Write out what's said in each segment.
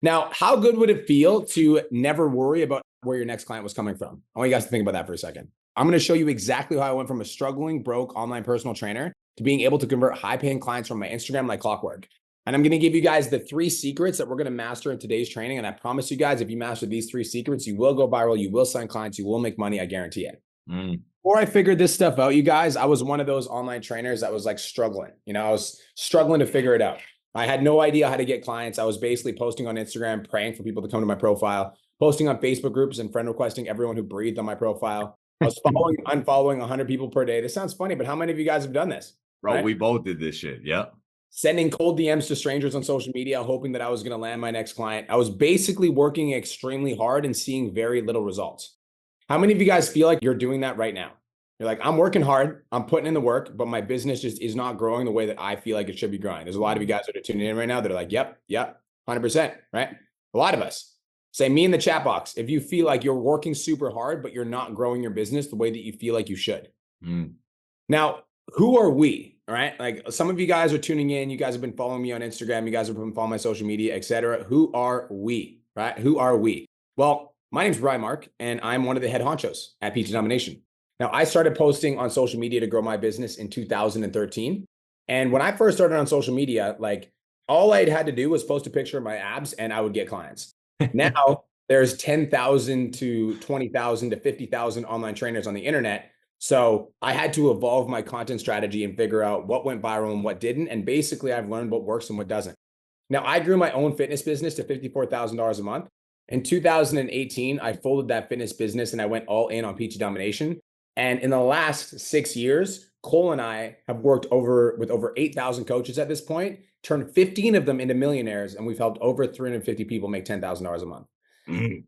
Now, how good would it feel to never worry about where your next client was coming from? I want you guys to think about that for a second. I'm going to show you exactly how I went from a struggling, broke online personal trainer to being able to convert high paying clients from my Instagram like clockwork. And I'm going to give you guys the 3 secrets that we're going to master in today's training. And I promise you guys, if you master these 3 secrets, you will go viral, you will sign clients, you will make money. I guarantee it. Before I figured this stuff out, you guys, I was one of those online trainers that was like struggling. I was struggling to figure it out. I had no idea how to get clients. I was basically posting on Instagram, praying for people to come to my profile, posting on Facebook groups and friend requesting everyone who breathed on my profile. I was unfollowing 100 people per day. This sounds funny, but how many of you guys have done this? Bro, Right? we both did this shit. Yeah. Sending cold DMs to strangers on social media, hoping that I was going to land my next client. I was basically working extremely hard and seeing very little results. How many of you guys feel like you're doing that right now? You're like, I'm working hard, I'm putting in the work, but my business just is not growing the way that I feel like it should be growing. There's a lot of you guys that are tuning in right now that are like, yep, 100%, right? A lot of us. Say me in the chat box if you feel like you're working super hard, but you're not growing your business the way that you feel like you should. Now, who are we? All right. Like some of you guys are tuning in. You guys have been following me on Instagram. You guys have been following my social media, etc. Who are we? Right? Who are we? Well, my name's Brian Mark, and I'm one of the head honchos at Peach Domination. Now, I started posting on social media to grow my business in 2013. And when I first started on social media, like all I had to do was post a picture of my abs and I would get clients. Now there's 10,000 to 20,000 to 50,000 online trainers on the internet. So I had to evolve my content strategy and figure out what went viral and what didn't. And basically I've learned what works and what doesn't. Now I grew my own fitness business to $54,000 a month. In 2018, I folded that fitness business and I went all in on Peachy Domination. And in the last 6 years, Cole and I have worked with over 8,000 coaches at this point, turned 15 of them into millionaires, and we've helped over 350 people make $10,000 a month.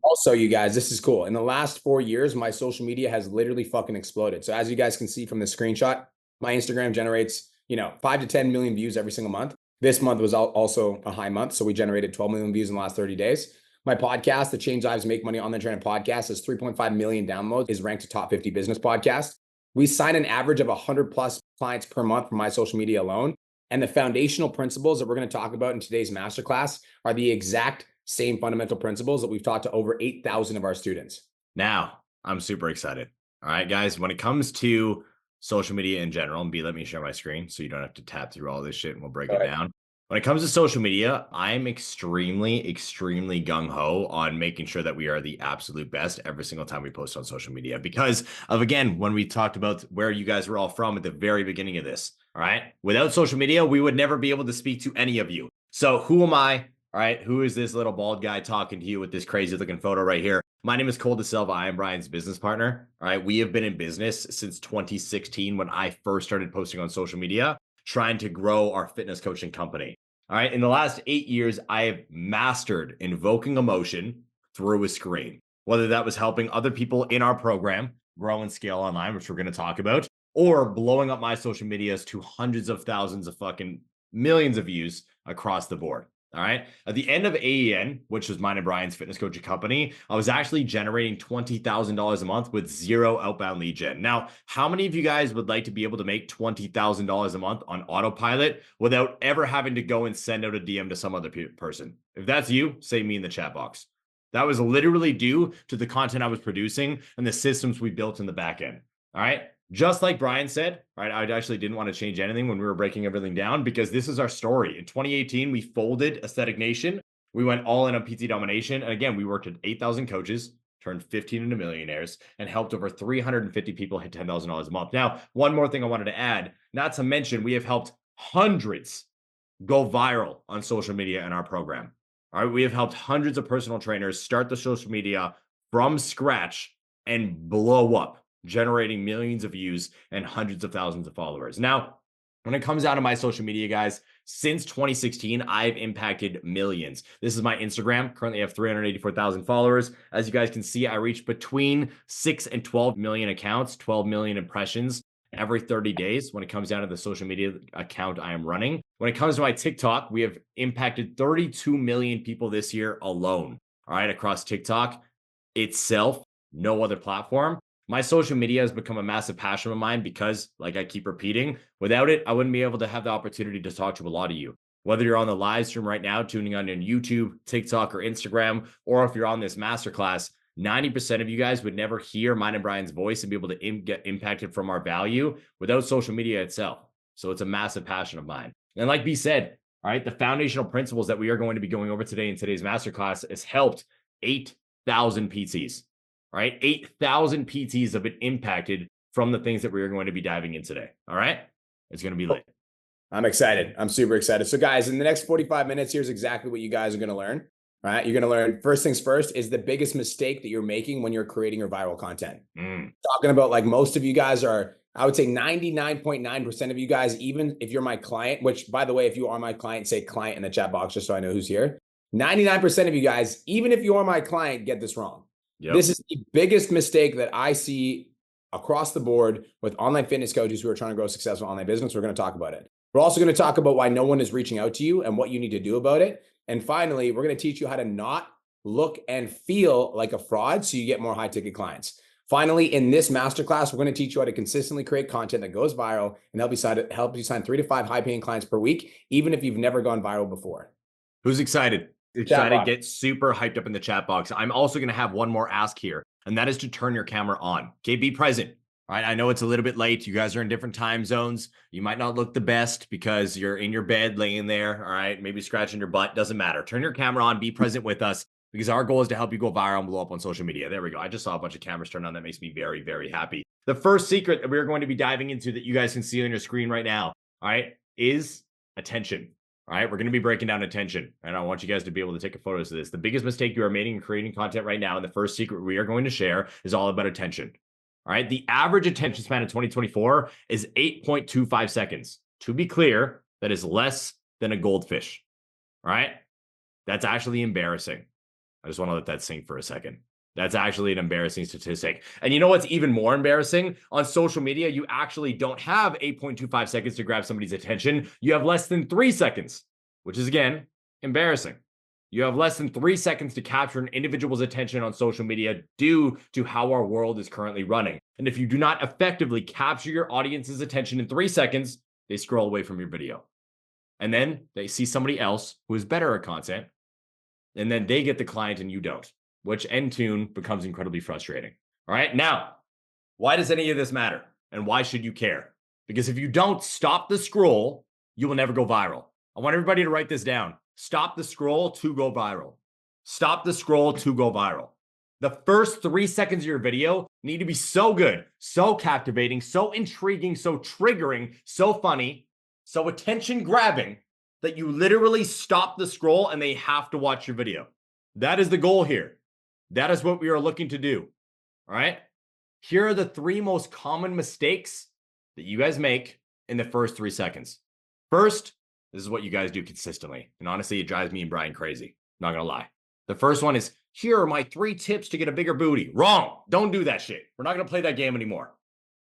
Also, you guys, this is cool. In the last 4 years, my social media has literally fucking exploded. So as you guys can see from the screenshot, my Instagram generates, 5 to 10 million views every single month. This month was also a high month. So we generated 12 million views in the last 30 days. My podcast, the Change Lives Make Money Online Training podcast, has 3.5 million downloads, is ranked a top 50 business podcast. We sign an average of 100 plus clients per month from my social media alone. And the foundational principles that we're going to talk about in today's masterclass are the exact same fundamental principles that we've taught to over 8,000 of our students. Now, I'm super excited. All right, guys, when it comes to social media in general, and let me share my screen so you don't have to tap through all this shit and we'll break it down. When it comes to social media, I'm extremely, extremely gung-ho on making sure that we are the absolute best every single time we post on social media because of, again, when we talked about where you guys were all from at the very beginning of this, all right? Without social media, we would never be able to speak to any of you. So who am I? All right, who is this little bald guy talking to you with this crazy looking photo right here? My name is Cole DeSilva. I am Brian's business partner. All right, we have been in business since 2016 when I first started posting on social media, trying to grow our fitness coaching company. All right, in the last 8 years, I have mastered invoking emotion through a screen, whether that was helping other people in our program grow and scale online, which we're going to talk about, or blowing up my social medias to hundreds of thousands of fucking millions of views across the board. All right. At the end of AEN, which was mine and Brian's fitness coaching company, I was actually generating $20,000 a month with 0 outbound lead gen. Now, how many of you guys would like to be able to make $20,000 a month on autopilot without ever having to go and send out a DM to some other person? If that's you, say me in the chat box. That was literally due to the content I was producing and the systems we built in the back end. All right. Just like Brian said, right, I actually didn't want to change anything when we were breaking everything down because this is our story. In 2018, we folded Aesthetic Nation. We went all in on PT Domination. And again, we worked with 8,000 coaches, turned 15 into millionaires, and helped over 350 people hit $10,000 a month. Now, one more thing I wanted to add, not to mention, we have helped hundreds go viral on social media in our program. All right, we have helped hundreds of personal trainers start the social media from scratch and blow up, generating millions of views and hundreds of thousands of followers. Now, when it comes down to my social media, guys, since 2016, I've impacted millions. This is my Instagram. Currently, I have 384,000 followers. As you guys can see, I reach between 6 and 12 million accounts, 12 million impressions every 30 days when it comes down to the social media account I am running. When it comes to my TikTok, we have impacted 32 million people this year alone, all right, across TikTok itself, no other platform. My social media has become a massive passion of mine because, like I keep repeating, without it, I wouldn't be able to have the opportunity to talk to a lot of you. Whether you're on the live stream right now, tuning on YouTube, TikTok, or Instagram, or if you're on this masterclass, 90% of you guys would never hear mine and Brian's voice and be able to get impacted from our value without social media itself. So it's a massive passion of mine. And like B said, all right, the foundational principles that we are going to be going over today in today's masterclass has helped 8,000 PTs, right? 8,000 PTs have been impacted from the things that we are going to be diving in today. All right. It's going to be lit. I'm excited. I'm super excited. So guys, in the next 45 minutes, here's exactly what you guys are going to learn. All right. You're going to learn, first things first, is the biggest mistake that you're making when you're creating your viral content. Talking about, like, most of you guys are, I would say 99.9% of you guys, even if you're my client, which, by the way, if you are my client, say client in the chat box, just so I know who's here. 99% of you guys, even if you are my client, get this wrong. Yep. This is the biggest mistake that I see across the board with online fitness coaches who are trying to grow a successful online business. We're going to talk about it. We're also going to talk about why no one is reaching out to you and what you need to do about it. And finally, we're going to teach you how to not look and feel like a fraud so you get more high ticket clients. Finally, in this masterclass, we're going to teach you how to consistently create content that goes viral and help you sign 3 to 5 high paying clients per week, even if you've never gone viral before. Who's excited? Excited, get super hyped up in the chat box. I'm also going to have one more ask here, and that is to turn your camera on. Okay, be present. All right, I know it's a little bit late. You guys are in different time zones. You might not look the best because you're in your bed laying there. All right, maybe scratching your butt. Doesn't matter. Turn your camera on. Be present with us because our goal is to help you go viral and blow up on social media. There we go. I just saw a bunch of cameras turned on. That makes me very, very happy. The first secret that we're going to be diving into that you guys can see on your screen right now, all right, is attention. All right, we're going to be breaking down attention, and I want you guys to be able to take a photo of this. The biggest mistake you are making in creating content right now, and the first secret we are going to share is all about attention. All right, the average attention span in 2024 is 8.25 seconds. To be clear, that is less than a goldfish. All right, that's actually embarrassing. I just want to let that sink for a second. That's actually an embarrassing statistic. And you know what's even more embarrassing? On social media, you actually don't have 8.25 seconds to grab somebody's attention. You have less than 3 seconds, which is, again, embarrassing. You have less than 3 seconds to capture an individual's attention on social media due to how our world is currently running. And if you do not effectively capture your audience's attention in 3 seconds, they scroll away from your video. And then they see somebody else who is better at content, and then they get the client and you don't, which in tune becomes incredibly frustrating. All right. Now, why does any of this matter? And why should you care? Because if you don't stop the scroll, you will never go viral. I want everybody to write this down. Stop the scroll to go viral. Stop the scroll to go viral. The first 3 seconds of your video need to be so good, so captivating, so intriguing, so triggering, so funny, so attention grabbing that you literally stop the scroll and they have to watch your video. That is the goal here. That is what we are looking to do. All right. Here are the 3 most common mistakes that you guys make in the first 3 seconds. First, this is what you guys do consistently. And honestly, it drives me and Brian crazy. Not going to lie. The first one is, here are my 3 tips to get a bigger booty. Wrong. Don't do that shit. We're not going to play that game anymore.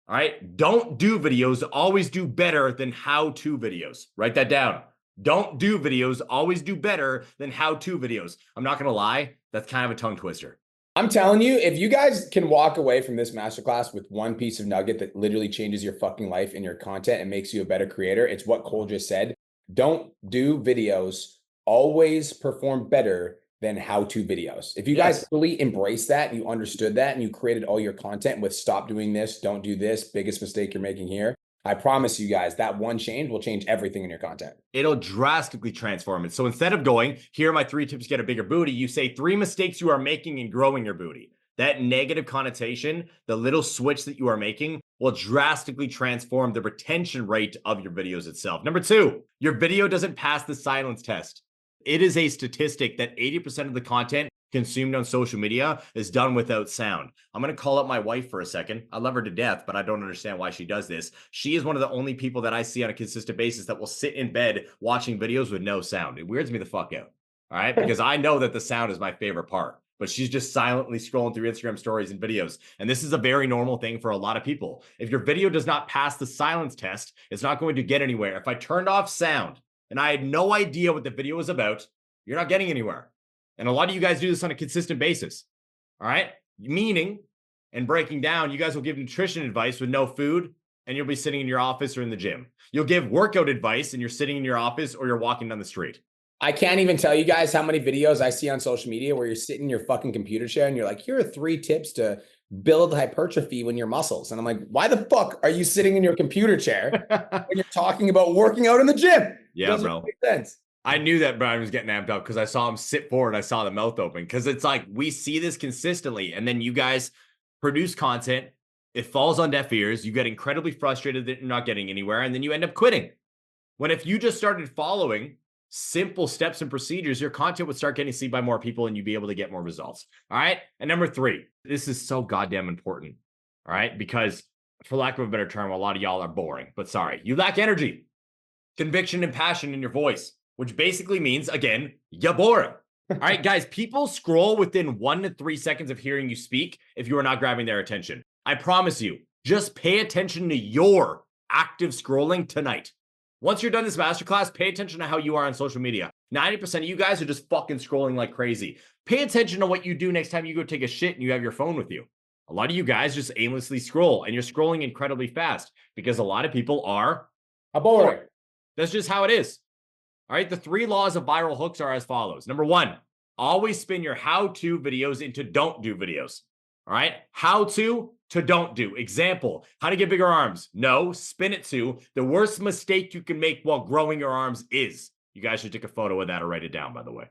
All right. Don't do videos. Always do better than how-to videos. Write that down. Don't do videos. Always do better than how-to videos. I'm not going to lie. That's kind of a tongue twister. I'm telling you, if you guys can walk away from this masterclass with one piece of nugget that literally changes your fucking life and your content and makes you a better creator, it's what Cole just said. Don't do videos. Always perform better than how-to videos. If you guys fully embrace that and you understood that and you created all your content with stop doing this, don't do this, biggest mistake you're making here, I promise you guys that one change will change everything in your content. It'll drastically transform it. So instead of going, here are my 3 tips to get a bigger booty, you say 3 mistakes you are making in growing your booty. That negative connotation, the little switch that you are making, will drastically transform the retention rate of your videos itself. Number 2, your video doesn't pass the silence test. It is a statistic that 80% of the content consumed on social media is done without sound. I'm going to call up my wife for a second. I love her to death, but I don't understand why she does this. She is one of the only people that I see on a consistent basis that will sit in bed watching videos with no sound. It weirds me the fuck out. All right. Because I know that the sound is my favorite part, but she's just silently scrolling through Instagram stories and videos. And this is a very normal thing for a lot of people. If your video does not pass the silence test, it's not going to get anywhere. If I turned off sound and I had no idea what the video was about, you're not getting anywhere. And a lot of you guys do this on a consistent basis. All right. Meaning, and breaking down, you guys will give nutrition advice with no food, and you'll be sitting in your office or in the gym. You'll give workout advice and you're sitting in your office or you're walking down the street. I can't even tell you guys how many videos I see on social media where you're sitting in your fucking computer chair and you're like, here are 3 tips to build hypertrophy in your muscles. And I'm like, why the fuck are you sitting in your computer chair when you're talking about working out in the gym? Yeah, bro. Make sense. I knew that Brian was getting amped up because I saw him sit forward. I saw the mouth open because it's like we see this consistently. And then you guys produce content. It falls on deaf ears. You get incredibly frustrated that you're not getting anywhere. And then you end up quitting. When if you just started following simple steps and procedures, your content would start getting seen by more people and you'd be able to get more results. All right. And number 3, this is so goddamn important. All right. Because for lack of a better term, a lot of y'all are boring, but sorry, you lack energy, conviction, and passion in your voice, which basically means, again, you're boring. All right, guys, people scroll within 1 to 3 seconds of hearing you speak if you are not grabbing their attention. I promise you, just pay attention to your active scrolling tonight. Once you're done this masterclass, pay attention to how you are on social media. 90% of you guys are just fucking scrolling like crazy. Pay attention to what you do next time you go take a shit and you have your phone with you. A lot of you guys just aimlessly scroll and you're scrolling incredibly fast because a lot of people are boring. That's just how it is. All right. The 3 laws of viral hooks are as follows. Number 1, always spin your how-to videos into don't do videos. All right. How to don't do. Example, how to get bigger arms. No, spin it to the worst mistake you can make while growing your arms is. You guys should take a photo of that or write it down, by the way.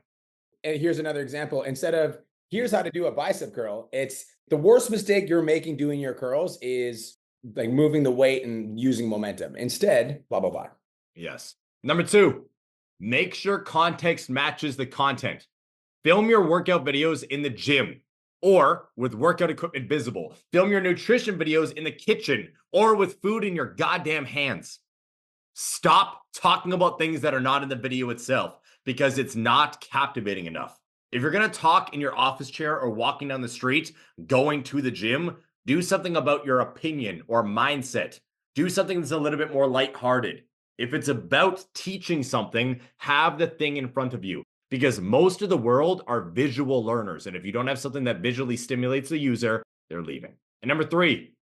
And here's another example. Instead of here's how to do a bicep curl, it's the worst mistake you're making doing your curls is like moving the weight and using momentum. Instead, blah, blah, blah. Yes. Number 2, make sure context matches the content. Film your workout videos in the gym or with workout equipment visible. Film your nutrition videos in the kitchen or with food in your goddamn hands. Stop talking about things that are not in the video itself because it's not captivating enough. If you're going to talk in your office chair or walking down the street, going to the gym, do something about your opinion or mindset. Do something that's a little bit more lighthearted. If it's about teaching something, have the thing in front of you because most of the world are visual learners. And if you don't have something that visually stimulates the user, they're leaving. And number 3,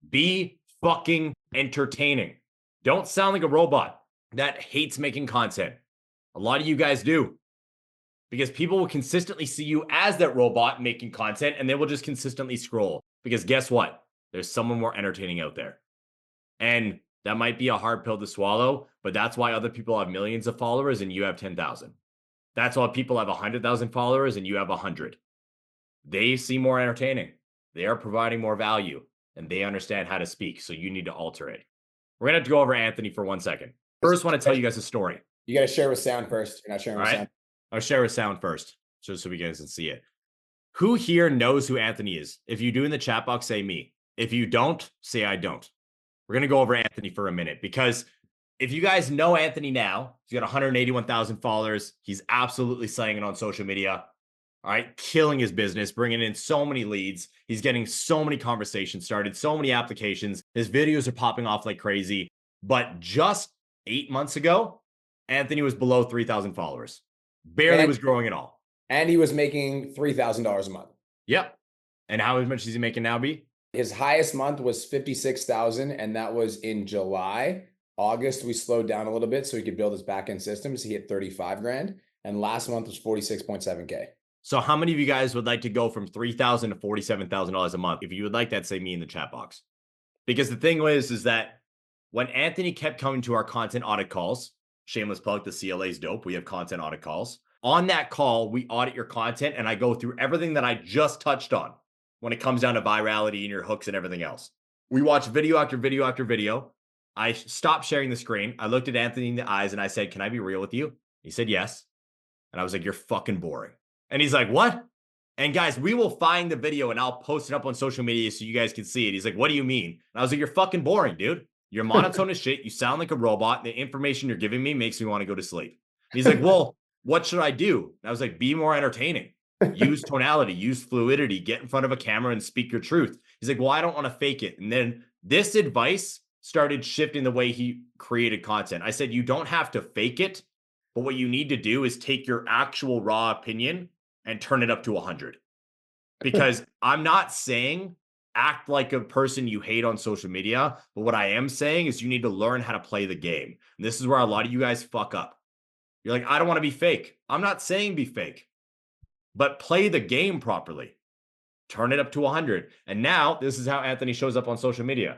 be fucking entertaining. Don't sound like a robot that hates making content. A lot of you guys do because people will consistently see you as that robot making content and they will just consistently scroll because guess what? There's someone more entertaining out there. And that might be a hard pill to swallow, but that's why other people have millions of followers and you have 10,000. That's why people have 100,000 followers and you have 100. They seem more entertaining. They are providing more value and they understand how to speak. So you need to alter it. We're going to have to go over Anthony for 1 second. First, I want to tell you guys a story. You got to share with sound first. You're not sharing with sound. I'll share with sound first just so we guys can see it. Who here knows who Anthony is? If you do in the chat box, say me. If you don't, say I don't. We're going to go over Anthony for a minute because if you guys know Anthony now, he's got 181,000 followers. He's absolutely slaying it on social media. All right. Killing his business, bringing in so many leads. He's getting so many conversations started, so many applications. His videos are popping off like crazy. But just 8 months ago, Anthony was below 3,000 followers. Barely was growing at all. And he was making $3,000 a month. Yep. And how much is he making now, B? His highest month was 56,000, and that was in July. August, we slowed down a little bit so he could build his back-end systems. He hit 35 grand, and last month was 46.7K. So how many of you guys would like to go from $3,000 to $47,000 a month? If you would like that, say me in the chat box. Because the thing is that when Anthony kept coming to our content audit calls, shameless plug, the CLA's dope. We have content audit calls. On that call, we audit your content, and I go through everything that I just touched on when it comes down to virality and your hooks and everything else. We watch video after video after video. I stopped sharing the screen. I looked at Anthony in the eyes and I said, can I be real with you? He said, yes. And I was like, you're fucking boring. And he's like, what? And guys, we will find the video and I'll post it up on social media so you guys can see it. He's like, what do you mean? And I was like, you're fucking boring, dude. You're monotone as shit. You sound like a robot. The information you're giving me makes me want to go to sleep. And he's like, well, what should I do? And I was like, be more entertaining. Use tonality, use fluidity, get in front of a camera and speak your truth. He's like, well, I don't want to fake it. And then this advice started shifting the way he created content. I said, you don't have to fake it, but what you need to do is take your actual raw opinion and turn it up to 100. Because I'm not saying act like a person you hate on social media. But what I am saying is you need to learn how to play the game. And this is where a lot of you guys fuck up. You're like, I don't want to be fake. I'm not saying be fake, but play the game properly. Turn it up to 100. And now this is how Anthony shows up on social media.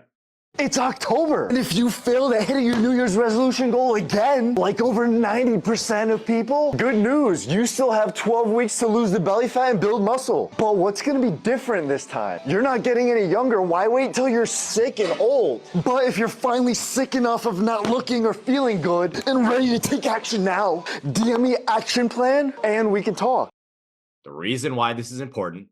It's October, and if you failed at hitting your New Year's resolution goal again, like over 90% of people, good news, you still have 12 weeks to lose the belly fat and build muscle. But what's gonna be different this time? You're not getting any younger, why wait till you're sick and old? But if you're finally sick enough of not looking or feeling good and ready to take action now, DM me action plan and we can talk. The reason why this is important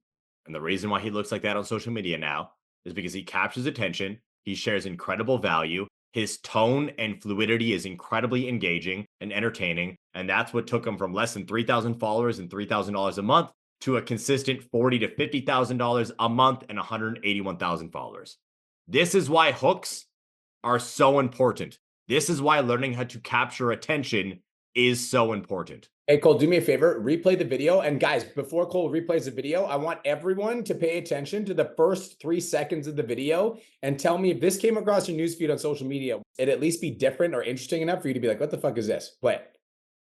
and the reason why he looks like that on social media now is because he captures attention. He shares incredible value. His tone and fluidity is incredibly engaging and entertaining. And that's what took him from less than 3,000 followers and $3,000 a month to a consistent $40,000 to $50,000 a month and 181,000 followers. This is why hooks are so important. This is why learning how to capture attention is so important. Hey, Cole, do me a favor, replay the video. And guys, before Cole replays the video, I want everyone to pay attention to the first 3 seconds of the video and tell me if this came across your newsfeed on social media, it'd at least be different or interesting enough for you to be like, what the fuck is this? Play it.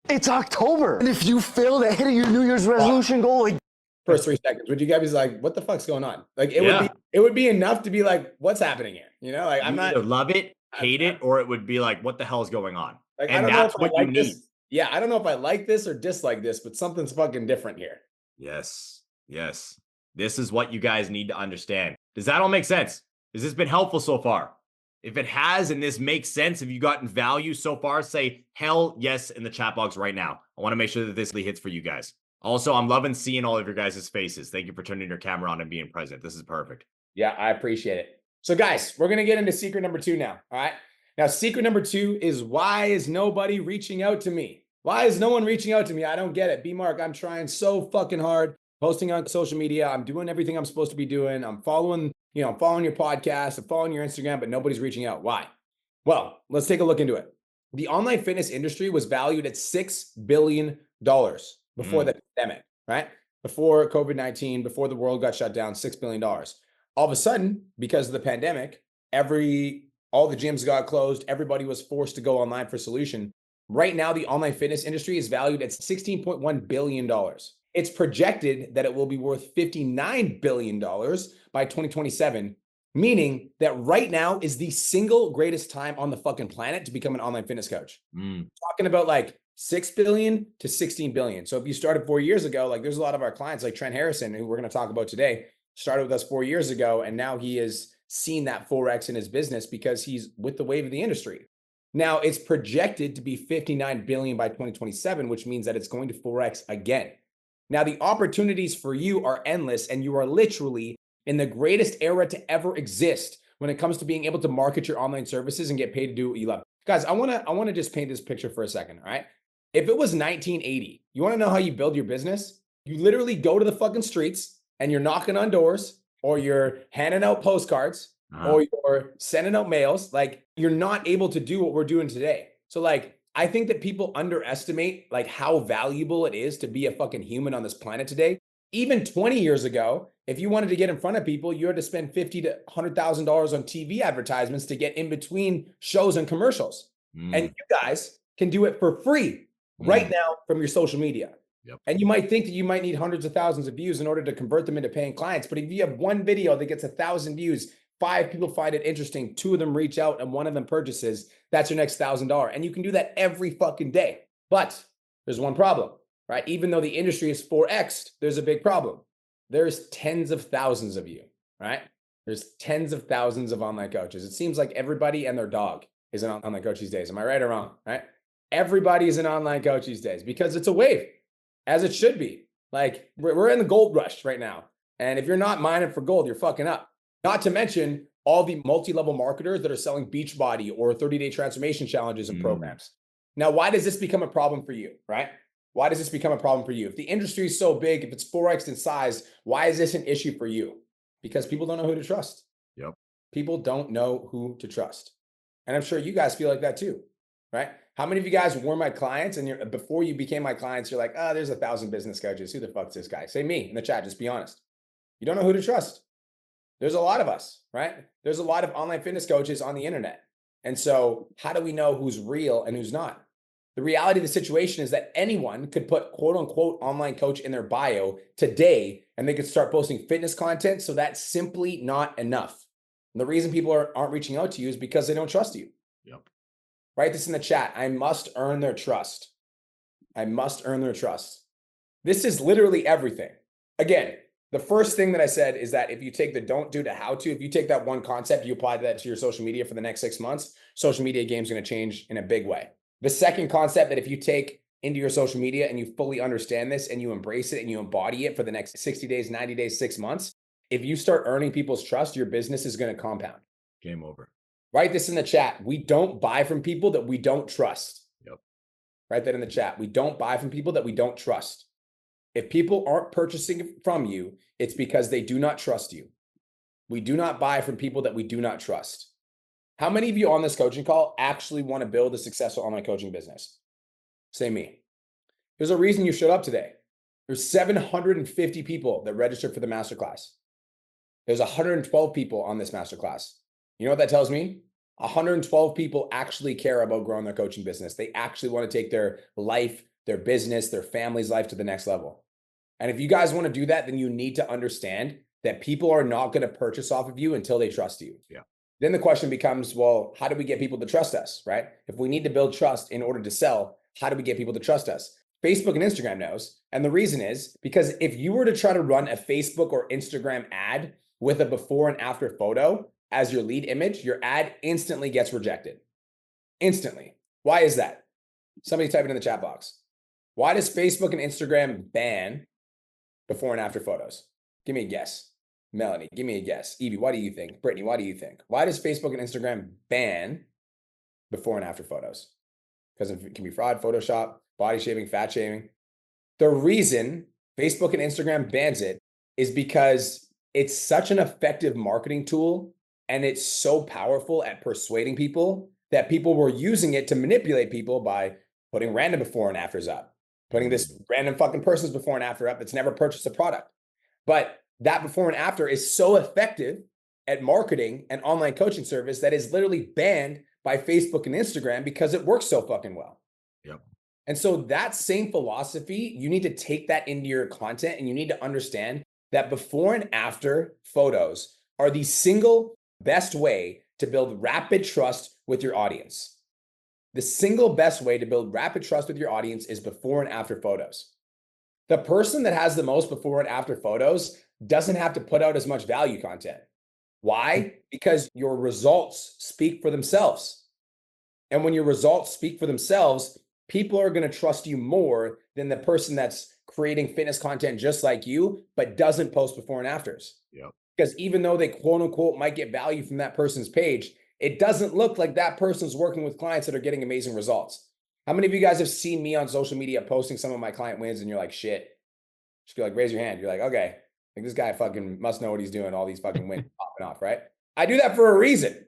It's October, and if you failed at hitting your New Year's resolution goal, like first 3 seconds, would you guys be like, what the fuck's going on? Like it would be enough to be like, what's happening here? You know, like I'm not either love it, hate it, or it would be like, what the hell is going on? Like, and that's what you need. Yeah, I don't know if I like this or dislike this, but something's fucking different here. Yes. Yes. This is what you guys need to understand. Does that all make sense? Has this been helpful so far? If it has and this makes sense, have you gotten value so far? Say hell yes in the chat box right now. I want to make sure that this really hits for you guys. Also, I'm loving seeing all of your guys' faces. Thank you for turning your camera on and being present. This is perfect. Yeah, I appreciate it. So guys, we're going to get into secret number 2 now. All right. Now, secret number 2 is why is nobody reaching out to me? Why is no one reaching out to me? I don't get it. B-Mark, I'm trying so fucking hard, posting on social media. I'm doing everything I'm supposed to be doing. I'm following, I'm following your podcast. I'm following your Instagram, but nobody's reaching out. Why? Well, let's take a look into it. The online fitness industry was valued at $6 billion before the pandemic, right? Before COVID-19, before the world got shut down, $6 billion. All of a sudden, because of the pandemic, all the gyms got closed. Everybody was forced to go online for solution. Right now, the online fitness industry is valued at $16.1 billion. It's projected that it will be worth $59 billion by 2027, meaning that right now is the single greatest time on the fucking planet to become an online fitness coach. Talking about like 6 billion to 16 billion. So if you started 4 years ago, like there's a lot of our clients like Trent Harrison, who we're going to talk about today, started with us 4 years ago. And now he has seen that 4X in his business because he's with the wave of the industry. Now it's projected to be 59 billion by 2027, which means that it's going to 4X again. Now the opportunities for you are endless, and you are literally in the greatest era to ever exist when it comes to being able to market your online services and get paid to do what you love. Guys, I want to just paint this picture for a second, all right? If it was 1980, you want to know how you build your business? You literally go to the fucking streets and you're knocking on doors, or you're handing out postcards, or you're sending out mails. Like, you're not able to do what we're doing today. So like, I think that people underestimate like how valuable it is to be a fucking human on this planet today. Even 20 years ago, if you wanted to get in front of people, you had to spend $50,000 to $100,000 on TV advertisements to get in between shows and commercials. And you guys can do it for free right now from your social media. And you might think that you might need hundreds of thousands of views in order to convert them into paying clients. But if you have one video that gets 1,000 views, 5 people find it interesting, 2 of them reach out, and 1 of them purchases, that's your next $1,000. And you can do that every fucking day. But there's one problem, right? Even though the industry is 4X, there's a big problem. There's tens of thousands of you, right? There's tens of thousands of online coaches. It seems like everybody and their dog is an online coach these days. Am I right or wrong, right? Everybody is an online coach these days because it's a wave, as it should be. Like, we're in the gold rush right now. And if you're not mining for gold, you're fucking up. Not to mention all the multi-level marketers that are selling Beachbody or 30-day transformation challenges and programs. Now, why does this become a problem for you, right? Why does this become a problem for you? If the industry is so big, if it's 4X in size, why is this an issue for you? Because people don't know who to trust. People don't know who to trust. And I'm sure you guys feel like that too, right? How many of you guys were my clients, and before you became my clients, you're like, oh, there's 1,000 business coaches. Who the fuck's this guy? Say me in the chat, just be honest. You don't know who to trust. There's a lot of us, right? There's a lot of online fitness coaches on the internet. And so how do we know who's real and who's not? The reality of the situation is that anyone could put quote unquote online coach in their bio today and they could start posting fitness content. So that's simply not enough. And the reason people aren't reaching out to you is because they don't trust you. Yep. Write this in the chat. I must earn their trust. I must earn their trust. This is literally everything. Again, the first thing that I said is that if you take the don't do to how to, if you take that one concept, you apply that to your social media for the next 6 months, social media game is going to change in a big way. The second concept that if you take into your social media and you fully understand this and you embrace it and you embody it for the next 60 days, 90 days, 6 months, if you start earning people's trust, your business is going to compound. Game over. Write this in the chat. We don't buy from people that we don't trust. Yep. Write that in the chat. We don't buy from people that we don't trust. If people aren't purchasing from you, it's because they do not trust you. We do not buy from people that we do not trust. How many of you on this coaching call actually want to build a successful online coaching business? Say me. There's a reason you showed up today. There's 750 people that registered for the masterclass. There's 112 people on this masterclass. You know what that tells me? 112 people actually care about growing their coaching business. They actually want to take their life, their business, their family's life to the next level. And if you guys want to do that, then you need to understand that people are not going to purchase off of you until they trust you. Yeah. Then the question becomes, well, how do we get people to trust us, right? If we need to build trust in order to sell, how do we get people to trust us? Facebook and Instagram knows. And the reason is because if you were to try to run a Facebook or Instagram ad with a before and after photo as your lead image, your ad instantly gets rejected. Instantly. Why is that? Somebody type it in the chat box. Why does Facebook and Instagram ban before and after photos? Give me a guess. Melanie, give me a guess. Evie, what do you think? Brittany, what do you think? Why does Facebook and Instagram ban before and after photos? Because it can be fraud, Photoshop, body shaming, fat shaming. The reason Facebook and Instagram bans it is because it's such an effective marketing tool and it's so powerful at persuading people that people were using it to manipulate people by putting random before and afters up, putting this random fucking person's before and after up that's never purchased a product. But that before and after is so effective at marketing an online coaching service that is literally banned by Facebook and Instagram because it works so fucking well. Yep. And so that same philosophy, you need to take that into your content and you need to understand that before and after photos are the single best way to build rapid trust with your audience. The single best way to build rapid trust with your audience is before and after photos. The person that has the most before and after photos doesn't have to put out as much value content. Why? Because your results speak for themselves. And when your results speak for themselves, people are going to trust you more than the person that's creating fitness content just like you, but doesn't post before and afters. Yep. Because even though they quote unquote might get value from that person's page, it doesn't look like that person's working with clients that are getting amazing results. How many of you guys have seen me on social media posting some of my client wins and you're like, shit? Just be like, raise your hand. You're like, okay, like this guy fucking must know what he's doing. All these fucking wins popping off, right? I do that for a reason.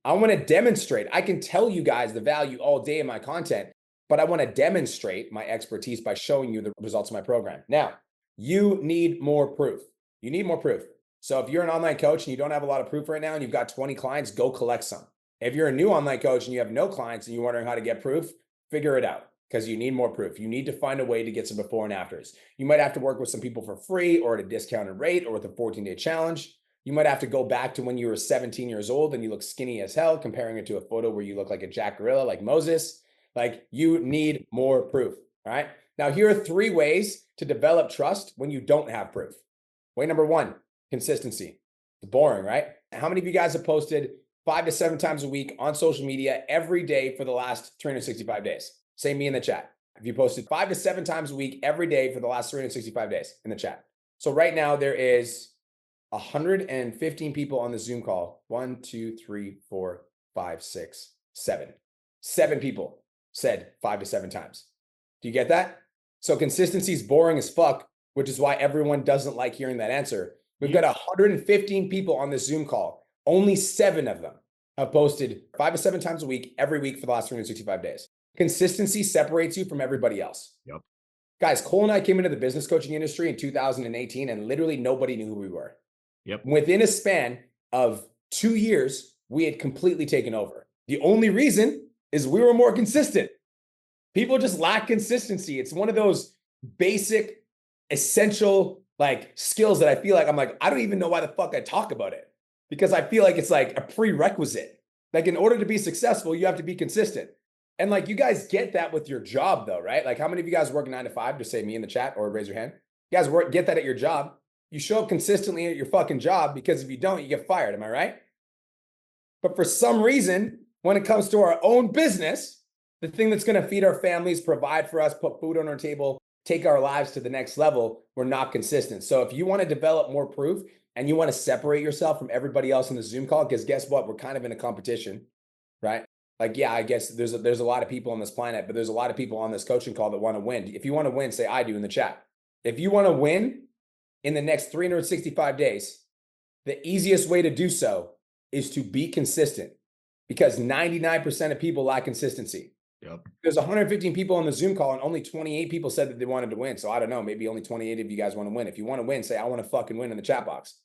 I want to demonstrate. I can tell you guys the value all day in my content, but I want to demonstrate my expertise by showing you the results of my program. Now, you need more proof. You need more proof. So if you're an online coach and you don't have a lot of proof right now and you've got 20 clients, go collect some. If you're a new online coach and you have no clients and you're wondering how to get proof, figure it out because you need more proof. You need to find a way to get some before and afters. You might have to work with some people for free or at a discounted rate or with a 14-day challenge. You might have to go back to when you were 17 years old and you look skinny as hell, comparing it to a photo where you look like a Jack Gorilla, like Moses. Like you need more proof, all right? Now, here are 3 ways to develop trust when you don't have proof. Way number 1, consistency. It's boring, right? How many of you guys have posted 5 to 7 times a week on social media every day for the last 365 days? Say me in the chat. If you posted 5 to 7 times a week every day for the last 365 days in the chat. So right now there is 115 people on the Zoom call. 1, 2, 3, 4, 5, 6, 7. 7 people said 5 to 7 times. Do you get that? So consistency is boring as fuck, which is why everyone doesn't like hearing that answer. We've got 115 people on this Zoom call. Only 7 of them have posted 5 to 7 times a week, every week for the last 365 days. Consistency separates you from everybody else. Yep. Guys, Cole and I came into the business coaching industry in 2018 and literally nobody knew who we were. Yep. Within a span of 2 years, we had completely taken over. The only reason is we were more consistent. People just lack consistency. It's one of those basic, essential like skills that I feel like I'm like, I don't even know why the fuck I talk about it because I feel like it's like a prerequisite. Like in order to be successful, you have to be consistent. And like you guys get that with your job though, right? Like how many of you guys work 9 to 5? Just say me in the chat or raise your hand. You guys get that at your job. You show up consistently at your fucking job because if you don't, you get fired. Am I right? But for some reason, when it comes to our own business, the thing that's going to feed our families, provide for us, put food on our table, take our lives to the next level, we're not consistent. So if you want to develop more proof and you want to separate yourself from everybody else in the Zoom call, because guess what? We're kind of in a competition, right? Like, yeah, I guess there's a lot of people on this planet, but there's a lot of people on this coaching call that want to win. If you want to win, say I do in the chat. If you want to win in the next 365 days, the easiest way to do so is to be consistent because 99% of people lack consistency. Yep. There's 115 people on the Zoom call and only 28 people said that they wanted to win. So I don't know, maybe only 28 of you guys want to win. If you want to win, say, I want to fucking win in the chat box.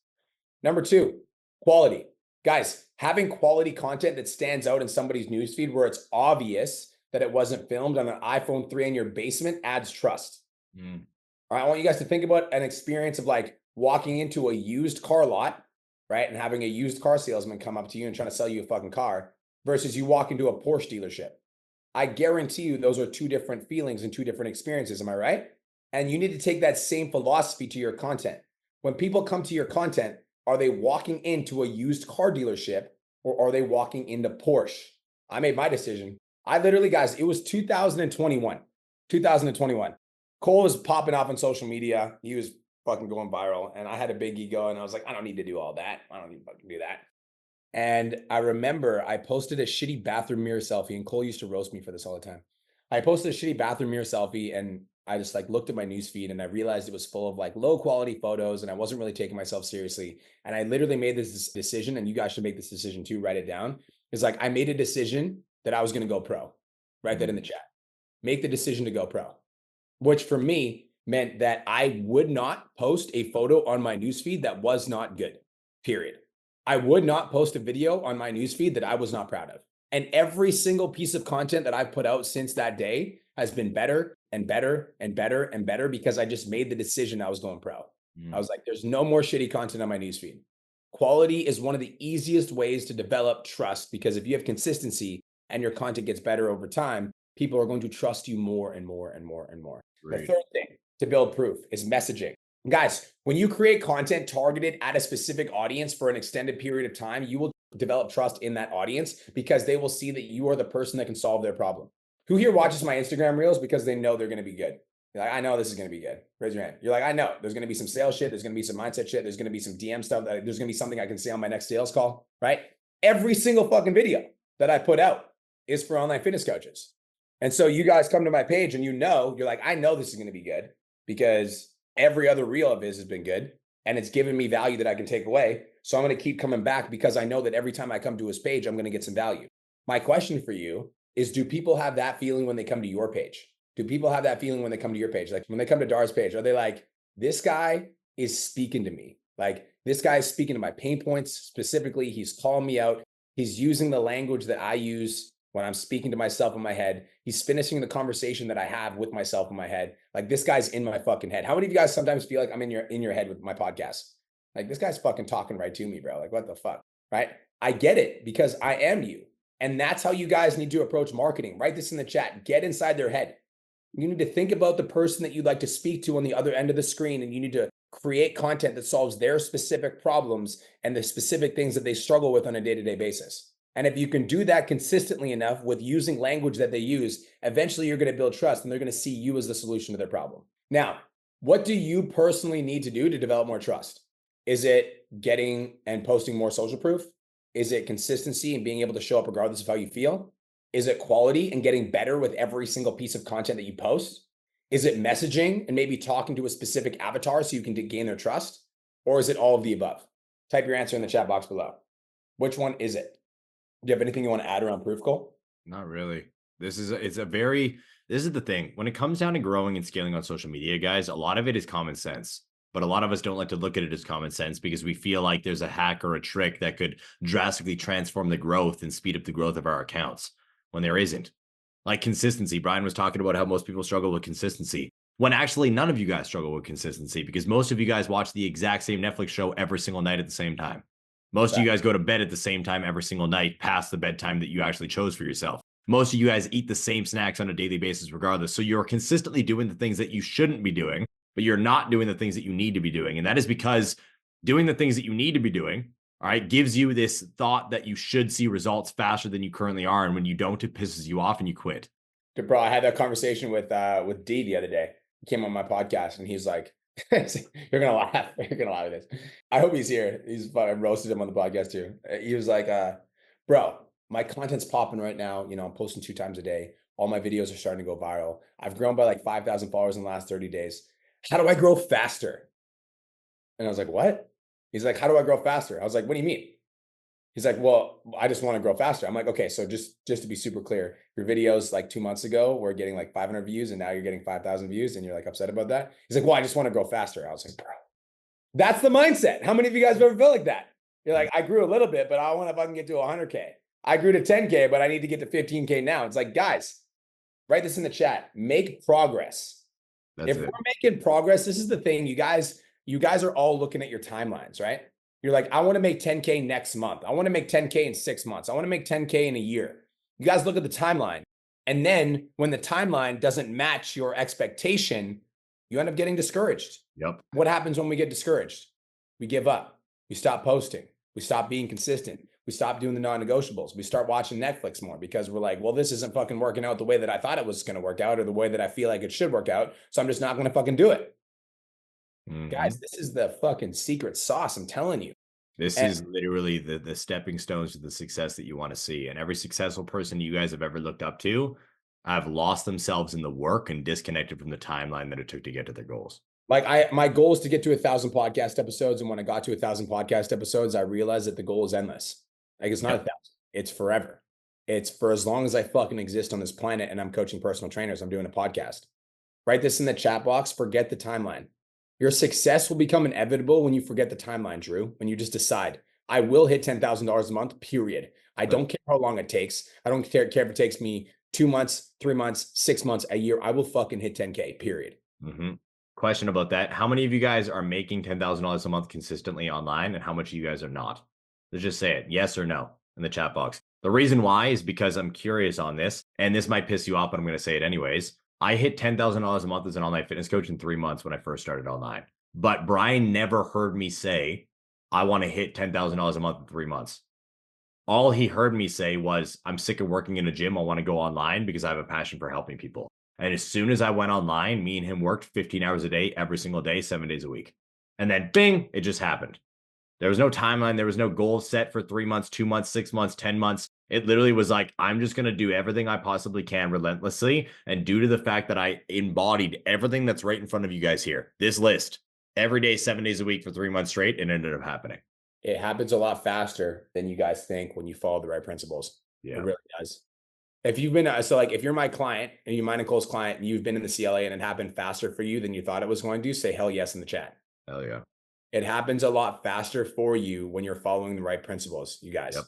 Number 2, quality. Guys, having quality content that stands out in somebody's newsfeed where it's obvious that it wasn't filmed on an iPhone 3 in your basement adds trust. All right, I want you guys to think about an experience of like walking into a used car lot, right? And having a used car salesman come up to you and trying to sell you a fucking car versus you walk into a Porsche dealership. I guarantee you those are 2 different feelings and 2 different experiences. Am I right? And you need to take that same philosophy to your content. When people come to your content, are they walking into a used car dealership or are they walking into Porsche? I made my decision. I literally, guys, it was 2021. Cole was popping off on social media. He was fucking going viral. And I had a big ego and I was like, I don't need to do all that. I don't need to fucking do that. And I remember I posted a shitty bathroom mirror selfie and Cole used to roast me for this all the time. I posted a shitty bathroom mirror selfie and I just like looked at my newsfeed and I realized it was full of like low quality photos and I wasn't really taking myself seriously. And I literally made this decision, and you guys should make this decision too, write it down. It's like I made a decision that I was going to go pro. Write that in the chat. Make the decision to go pro, which for me meant that I would not post a photo on my newsfeed that was not good, period. I would not post a video on my newsfeed that I was not proud of. And every single piece of content that I've put out since that day has been better and better and better and better because I just made the decision I was going pro. I was like, there's no more shitty content on my newsfeed. Quality is one of the easiest ways to develop trust because if you have consistency and your content gets better over time, people are going to trust you more and more and more and more. Great. The third thing to build proof is messaging. Guys, when you create content targeted at a specific audience for an extended period of time, you will develop trust in that audience because they will see that you are the person that can solve their problem. Who here watches my Instagram reels because they know they're going to be good? You're like, I know this is going to be good. Raise your hand. You're like, I know there's going to be some sales shit. There's going to be some mindset shit. There's going to be some DM stuff. There's going to be something I can say on my next sales call, right? Every single fucking video that I put out is for online fitness coaches. And so you guys come to my page and you're like, I know this is going to be good because every other reel of his has been good and it's given me value that I can take away. So I'm going to keep coming back because I know that every time I come to his page, I'm going to get some value. My question for you is, do people have that feeling when they come to your page? Do people have that feeling when they come to your page? Like when they come to Dar's page, are they like, this guy is speaking to me? Like this guy is speaking to my pain points specifically. He's calling me out. He's using the language that I use when I'm speaking to myself in my head. He's finishing the conversation that I have with myself in my head. Like this guy's in my fucking head. How many of you guys sometimes feel like I'm in your head with my podcast? Like this guy's fucking talking right to me, bro. Like what the fuck, right? I get it because I am you. And that's how you guys need to approach marketing. Write this in the chat. Get inside their head. You need to think about the person that you'd like to speak to on the other end of the screen, and you need to create content that solves their specific problems and the specific things that they struggle with on a day-to-day basis. And if you can do that consistently enough with using language that they use, eventually you're going to build trust and they're going to see you as the solution to their problem. Now, what do you personally need to do to develop more trust? Is it getting and posting more social proof? Is it consistency and being able to show up regardless of how you feel? Is it quality and getting better with every single piece of content that you post? Is it messaging and maybe talking to a specific avatar so you can gain their trust? Or is it all of the above? Type your answer in the chat box below. Which one is it? Do you have anything you want to add around proof, Cole? Not really. This is the thing. When it comes down to growing and scaling on social media, guys, a lot of it is common sense. but a lot of us don't like to look at it as common sense because we feel like there's a hack or a trick that could drastically transform the growth and speed up the growth of our accounts when there isn't. Like consistency. Brian was talking about how most people struggle with consistency, when actually none of you guys struggle with consistency because most of you guys watch the exact same Netflix show every single night at the same time. Most of you guys go to bed at the same time every single night past the bedtime that you actually chose for yourself. Most of you guys eat the same snacks on a daily basis regardless. So you're consistently doing the things that you shouldn't be doing, but you're not doing the things that you need to be doing. And that is because doing the things that you need to be doing, all right, gives you this thought that you should see results faster than you currently are. And when you don't, it pisses you off and you quit. Dude, bro, I had that conversation with D the other day. He came on my podcast and he's like, you're gonna laugh. You're gonna laugh at this. I hope he's here. I roasted him on the podcast too. He was like, bro, my content's popping right now. You know, I'm posting 2 times a day. All my videos are starting to go viral. I've grown by like 5,000 followers in the last 30 days. How do I grow faster? And I was like, what? He's like, how do I grow faster? I was like, what do you mean? He's like, well, I just want to grow faster. I'm like, okay, so just to be super clear, your videos like 2 months ago were getting like 500 views and now you're getting 5,000 views and you're like upset about that? He's like, well, I just want to grow faster. I was like, bro, that's the mindset. How many of you guys have ever felt like that? You're like, I grew a little bit, but I want to fucking get to 100K. I grew to 10K, but I need to get to 15K now. It's like, guys, write this in the chat. Make progress. If we're making progress, this is the thing. You guys are all looking at your timelines, right? You're like, I want to make 10K next month. I want to make 10K in 6 months. I want to make 10K in a year. You guys look at the timeline. And then when the timeline doesn't match your expectation, you end up getting discouraged. Yep. What happens when we get discouraged? We give up. We stop posting. We stop being consistent. We stop doing the non-negotiables. We start watching Netflix more because we're like, well, this isn't fucking working out the way that I thought it was going to work out or the way that I feel like it should work out. So I'm just not going to fucking do it. Guys, this is the fucking secret sauce. I'm telling you. This is literally the stepping stones to the success that you want to see. And every successful person you guys have ever looked up to have lost themselves in the work and disconnected from the timeline that it took to get to their goals. Like my goal is to get to 1,000 podcast episodes. And when I got to 1,000 podcast episodes, I realized that the goal is endless. Like it's not 1,000, it's forever. It's for as long as I fucking exist on this planet and I'm coaching personal trainers, I'm doing a podcast. Write this in the chat box. Forget the timeline. Your success will become inevitable when you forget the timeline, Drew, when you just decide, I will hit $10,000 a month, period. I don't care how long it takes. I don't care if it takes me 2 months, 3 months, 6 months, a year. I will fucking hit 10K, period. Question about that. How many of you guys are making $10,000 a month consistently online and how much of you guys are not? Let's just say it, yes or no, in the chat box. The reason why is because I'm curious on this, and this might piss you off, but I'm going to say it anyways. I hit $10,000 a month as an online fitness coach in 3 months when I first started online. But Brian never heard me say, I want to hit $10,000 a month in 3 months. All he heard me say was, I'm sick of working in a gym. I want to go online because I have a passion for helping people. And as soon as I went online, me and him worked 15 hours a day, every single day, 7 days a week. And then bing, it just happened. There was no timeline. There was no goal set for 3 months, 2 months, 6 months, 10 months. It literally was like, I'm just going to do everything I possibly can relentlessly. And due to the fact that I embodied everything that's right in front of you guys here, this list, every day, 7 days a week for 3 months straight, it ended up happening. It happens a lot faster than you guys think when you follow the right principles. Yeah. It really does. If you've been, so like if you're my client and you're mine and Cole's client and you've been in the CLA and it happened faster for you than you thought it was going to, say hell yes in the chat. Hell yeah. It happens a lot faster for you when you're following the right principles, you guys. Yep.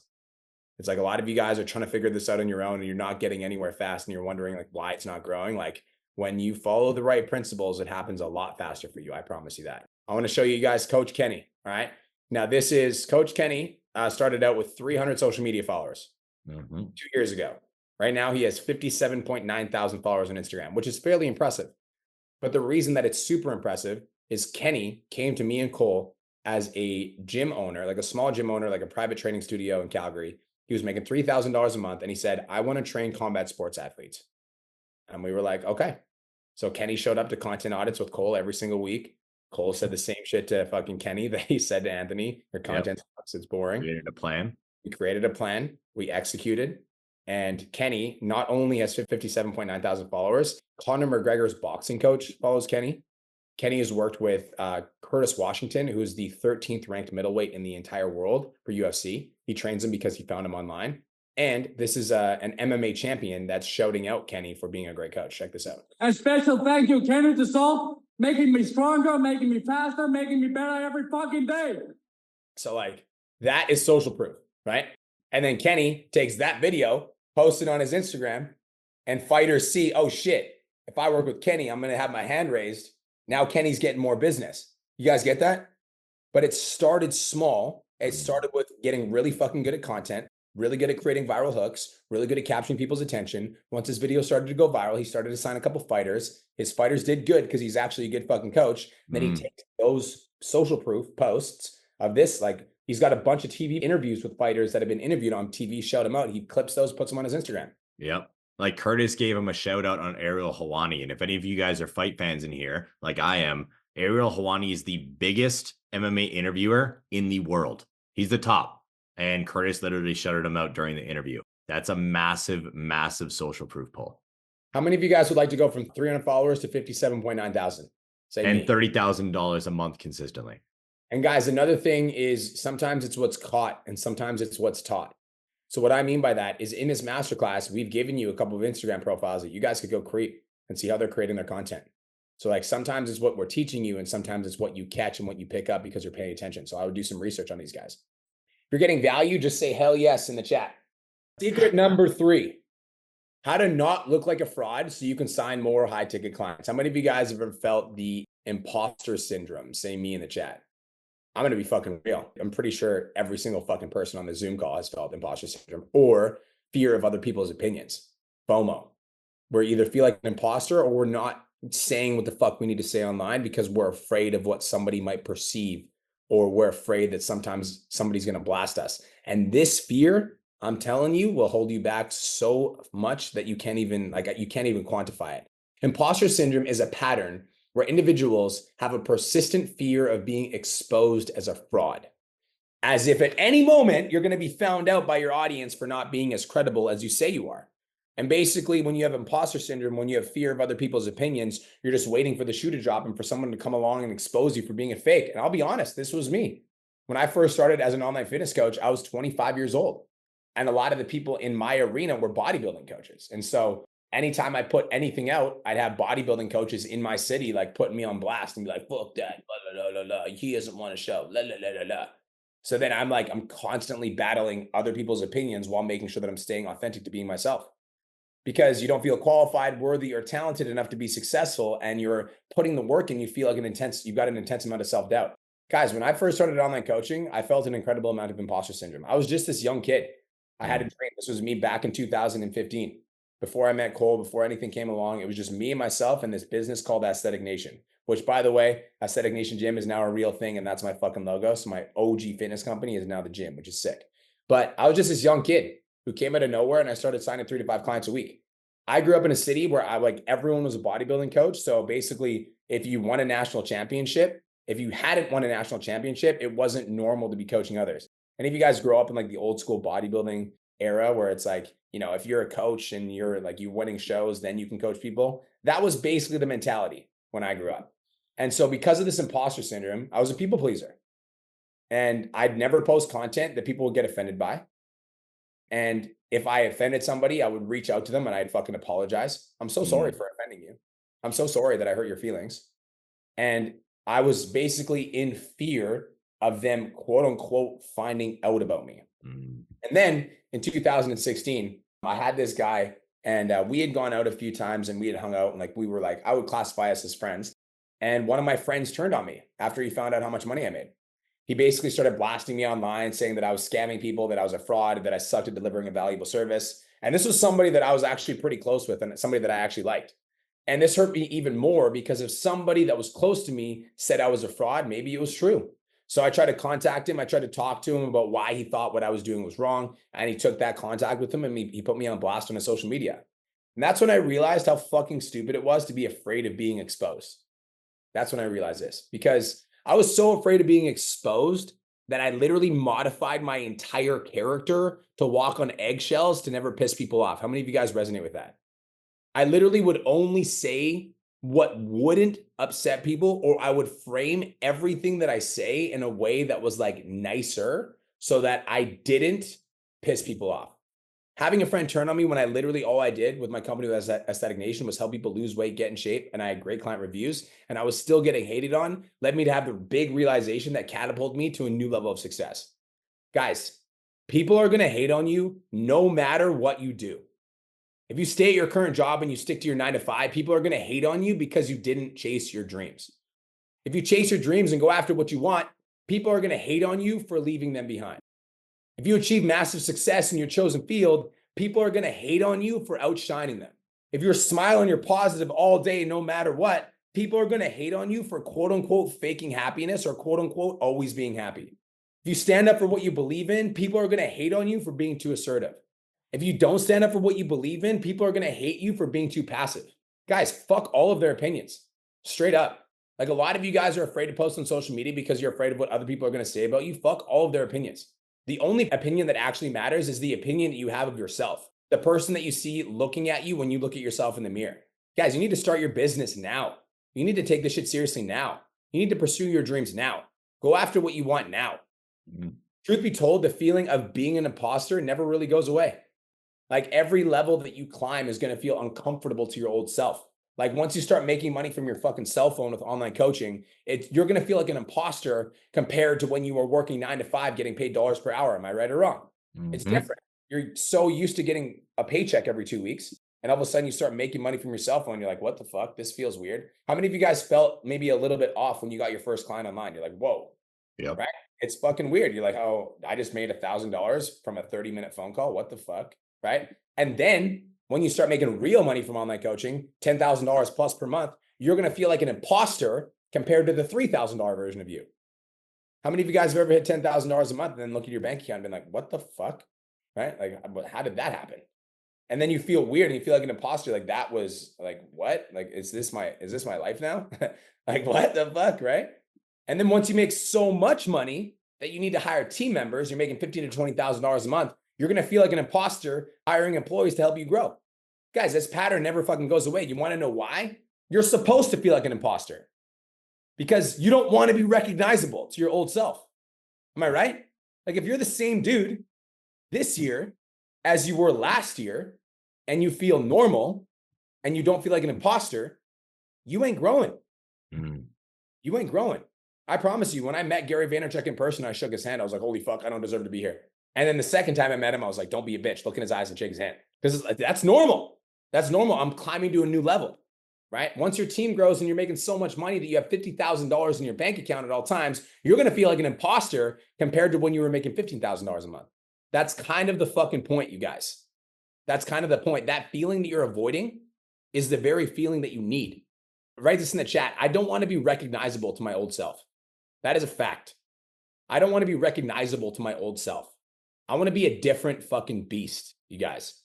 It's like a lot of you guys are trying to figure this out on your own and you're not getting anywhere fast and you're wondering like why it's not growing. Like when you follow the right principles, it happens a lot faster for you. I promise you that. I want to show you guys Coach Kenny. All right. Now this is Coach Kenny, started out with 300 social media followers 2 years ago. Right now he has 57.9 thousand followers on Instagram, which is fairly impressive. But the reason that it's super impressive is Kenny came to me and Cole as a gym owner, like a small gym owner, like a private training studio in Calgary. He was making $3,000 a month. And he said, I want to train combat sports athletes. And we were like, okay. So Kenny showed up to content audits with Cole every single week. Cole said the same shit to fucking Kenny that he said to Anthony. Your content sucks, it's boring. Created a plan. We created a plan. We executed. And Kenny not only has 57.9 thousand followers, Conor McGregor's boxing coach follows Kenny. Kenny has worked with Curtis Washington, who is the 13th ranked middleweight in the entire world for UFC. He trains him because he found him online. And this is an MMA champion that's shouting out Kenny for being a great coach. Check this out. A special thank you, Kenneth Dassault. making me stronger, making me faster, making me better every fucking day. So like that is social proof, right? And then Kenny takes that video, posts it on his Instagram, and fighters see, oh shit, if I work with Kenny, I'm going to have my hand raised. Now Kenny's getting more business. You guys get that? But it started small. It started with getting really fucking good at content, really good at creating viral hooks, really good at capturing people's attention. Once his video started to go viral, he started to sign a couple fighters. His fighters did good because he's actually a good fucking coach. Then he takes those social proof posts of this, like he's got a bunch of TV interviews with fighters that have been interviewed on TV, shout them out. He clips those, puts them on his Instagram. Yep. Like Curtis gave him a shout out on Ariel Helwani. And if any of you guys are fight fans in here, like I am, Ariel Helwani is the biggest MMA interviewer in the world. He's the top. And Curtis literally shouted him out during the interview. That's a massive, massive social proof pull. How many of you guys would like to go from 300 followers to 57.9 thousand? And $30,000 a month consistently. And guys, another thing is sometimes it's what's caught and sometimes it's what's taught. So what I mean by that is in this masterclass, we've given you a couple of Instagram profiles that you guys could go create and see how they're creating their content. So like sometimes it's what we're teaching you and sometimes it's what you catch and what you pick up because you're paying attention. So I would do some research on these guys. If you're getting value, just say hell yes in the chat. Secret number 3, how to not look like a fraud so you can sign more high ticket clients. How many of you guys have ever felt the imposter syndrome? Say me in the chat. I'm going to be fucking real. I'm pretty sure every single fucking person on the Zoom call has felt imposter syndrome or fear of other people's opinions. FOMO. We're either feel like an imposter or we're not saying what the fuck we need to say online because we're afraid of what somebody might perceive or we're afraid that sometimes somebody's going to blast us. And this fear, I'm telling you, will hold you back so much that you can't even quantify it. Imposter syndrome is a pattern where individuals have a persistent fear of being exposed as a fraud, as if at any moment you're going to be found out by your audience for not being as credible as you say you are. And basically, when you have imposter syndrome, when you have fear of other people's opinions, you're just waiting for the shoe to drop and for someone to come along and expose you for being a fake. And I'll be honest, this was me. When I first started as an online fitness coach, I was 25 years old. And a lot of the people in my arena were bodybuilding coaches. And so anytime I put anything out, I'd have bodybuilding coaches in my city, like putting me on blast and be like, fuck that, blah, blah, blah, blah, blah. He doesn't want to show, blah, blah, blah, blah, blah. So then I'm constantly battling other people's opinions while making sure that I'm staying authentic to being myself. Because you don't feel qualified, worthy, or talented enough to be successful, and you're putting the work in, you feel like you've got an intense amount of self-doubt. Guys, when I first started online coaching, I felt an incredible amount of imposter syndrome. I was just this young kid. I had a dream. This was me back in 2015. Before I met Cole, before anything came along, it was just me and myself and this business called Aesthetic Nation, which, by the way, Aesthetic Nation Gym is now a real thing, and that's my fucking logo. So my OG fitness company is now the gym, which is sick. But I was just this young kid who came out of nowhere, and I started signing 3 to 5 clients a week. I grew up in a city where everyone was a bodybuilding coach. So basically, if you won a national championship, if you hadn't won a national championship, it wasn't normal to be coaching others. And if you guys grow up in like the old school bodybuilding era where it's like, you know, if you're a coach and you're winning shows, then you can coach people. That was basically the mentality when I grew up. And so because of this imposter syndrome, I was a people pleaser. And I'd never post content that people would get offended by. And if I offended somebody, I would reach out to them and I'd fucking apologize. I'm so sorry for offending you. I'm so sorry that I hurt your feelings. And I was basically in fear of them, quote unquote, finding out about me. And then in 2016, I had this guy and we had gone out a few times and we had hung out and I would classify us as friends. And one of my friends turned on me after he found out how much money I made. He basically started blasting me online, saying that I was scamming people, that I was a fraud, that I sucked at delivering a valuable service. And this was somebody that I was actually pretty close with and somebody that I actually liked. And this hurt me even more because if somebody that was close to me said I was a fraud, maybe it was true. So I tried to contact him. I tried to talk to him about why he thought what I was doing was wrong. And he took that contact with him and he put me on blast on his social media. And that's when I realized how fucking stupid it was to be afraid of being exposed. That's when I realized this, because I was so afraid of being exposed that I literally modified my entire character to walk on eggshells to never piss people off. How many of you guys resonate with that? I literally would only say what wouldn't upset people, or I would frame everything that I say in a way that was like nicer so that I didn't piss people off. Having a friend turn on me when I literally all I did with my company was Aesthetic Nation was help people lose weight, get in shape, and I had great client reviews, and I was still getting hated on, led me to have the big realization that catapulted me to a new level of success. Guys, people are going to hate on you no matter what you do. If you stay at your current job and you stick to your 9 to 5, people are going to hate on you because you didn't chase your dreams. If you chase your dreams and go after what you want, people are going to hate on you for leaving them behind. If you achieve massive success in your chosen field, people are going to hate on you for outshining them. If you're smiling, you're positive all day, no matter what, people are going to hate on you for quote unquote faking happiness or quote unquote always being happy. If you stand up for what you believe in, people are going to hate on you for being too assertive. If you don't stand up for what you believe in, people are going to hate you for being too passive. Guys, fuck all of their opinions. Straight up. Like a lot of you guys are afraid to post on social media because you're afraid of what other people are going to say about you. Fuck all of their opinions. The only opinion that actually matters is the opinion that you have of yourself. The person that you see looking at you when you look at yourself in the mirror. Guys, you need to start your business now. You need to take this shit seriously now. You need to pursue your dreams now. Go after what you want now. Truth be told, the feeling of being an imposter never really goes away. Like every level that you climb is going to feel uncomfortable to your old self. Like once you start making money from your fucking cell phone with online coaching, you're going to feel like an imposter compared to when you were working 9 to 5, getting paid dollars per hour. Am I right or wrong? It's different. You're so used to getting a paycheck every 2 weeks. And all of a sudden you start making money from your cell phone. You're like, what the fuck? This feels weird. How many of you guys felt maybe a little bit off when you got your first client online? You're like, whoa, Yep. right? It's fucking weird. You're like, oh, I just made $1,000 from a 30-minute phone call. What the fuck? Right? And then when you start making real money from online coaching, $10,000 plus per month, you're going to feel like an imposter compared to the $3,000 version of you. How many of you guys have ever hit $10,000 a month and then look at your bank account and been like, what the fuck? Right? Like, how did that happen? And then you feel weird and you feel like an imposter. Like that was like, what? Like, is this my life now? Like, what the fuck? Right? And then once you make so much money that you need to hire team members, you're making $15,000 to $20,000 a month. You're going to feel like an imposter hiring employees to help you grow. Guys, this pattern never fucking goes away. You want to know why? You're supposed to feel like an imposter because you don't want to be recognizable to your old self. Am I right? Like if you're the same dude this year as you were last year and you feel normal and you don't feel like an imposter, you ain't growing. You ain't growing. I promise you, when I met Gary Vaynerchuk in person, I shook his hand. I was like, holy fuck, I don't deserve to be here. And then the second time I met him, I was like, don't be a bitch. Look in his eyes and shake his hand. Because that's normal. That's normal. I'm climbing to a new level, right? Once your team grows and you're making so much money that you have $50,000 in your bank account at all times, you're going to feel like an imposter compared to when you were making $15,000 a month. That's kind of the fucking point, you guys. That's kind of the point. That feeling that you're avoiding is the very feeling that you need. Write this in the chat. I don't want to be recognizable to my old self. That is a fact. I don't want to be recognizable to my old self. I want to be a different fucking beast, you guys.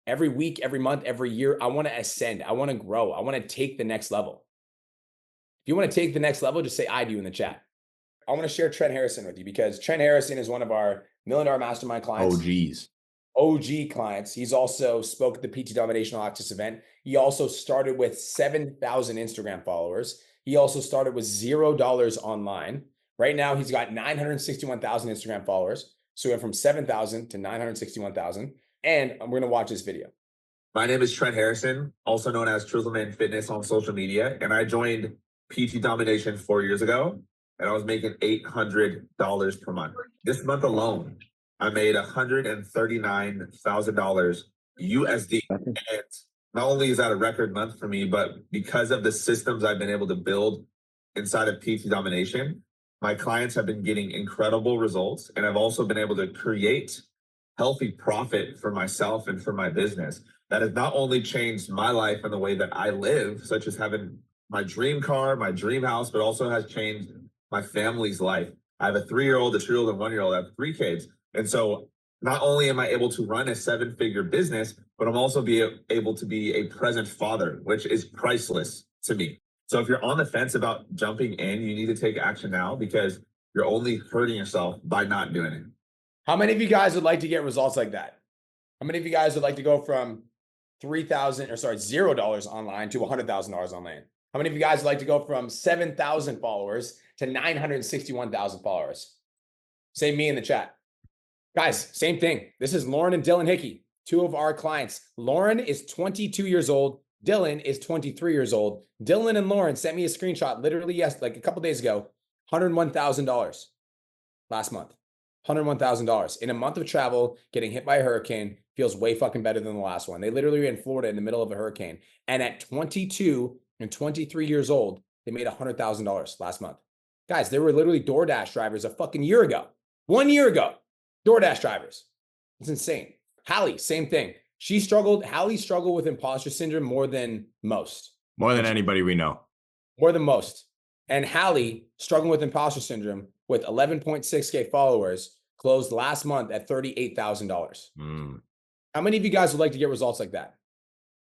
Every week, every month, every year, I want to ascend. I want to grow. I want to take the next level. If you want to take the next level, just say I do in the chat. I want to share Trent Harrison with you because Trent Harrison is one of our $1 Million Mastermind clients. OG clients. He's also spoke at the PT Domination All Access event. He also started with 7,000 Instagram followers. He also started with $0 online. Right now, he's got 961,000 Instagram followers. So we went from 7,000 to 961,000. And we're going to watch this video. My name is Trent Harrison, also known as Trizzleman Fitness on social media. And I joined PT Domination 4 years ago, and I was making $800 per month. This month alone, I made $139,000 USD. And not only is that a record month for me, but because of the systems I've been able to build inside of PT Domination, my clients have been getting incredible results. And I've also been able to create healthy profit for myself and for my business. That has not only changed my life and the way that I live, such as having my dream car, my dream house, but also has changed my family's life. I have a 3-year-old, a 2-year-old, and 1-year-old. I have 3 kids. And so not only am I able to run a 7-figure business, but I'm also able to be a present father, which is priceless to me. So if you're on the fence about jumping in, you need to take action now because you're only hurting yourself by not doing it. How many of you guys would like to get results like that? How many of you guys would like to go from $0 online to $100,000 online? How many of you guys would like to go from 7,000 followers to 961,000 followers? Say me in the chat. Guys, same thing. This is Lauren and Dylan Hickey, Two of our clients. Lauren is 22 years old. Dylan is 23 years old. Dylan and Lauren sent me a screenshot literally like a couple days ago. $101,000 last month. $101,000 in a month of travel, getting hit by a hurricane feels way fucking better than the last one. They literally were in Florida in the middle of a hurricane. And at 22 and 23 years old, they made $100,000 last month. Guys, they were literally DoorDash drivers a fucking year ago. 1 year ago, DoorDash drivers. It's insane. Hallie, same thing. Hallie struggled with imposter syndrome more than most. More than anybody we know. More than most. And Hallie, struggling with imposter syndrome with 11.6K followers, closed last month at $38,000. How many of you guys would like to get results like that?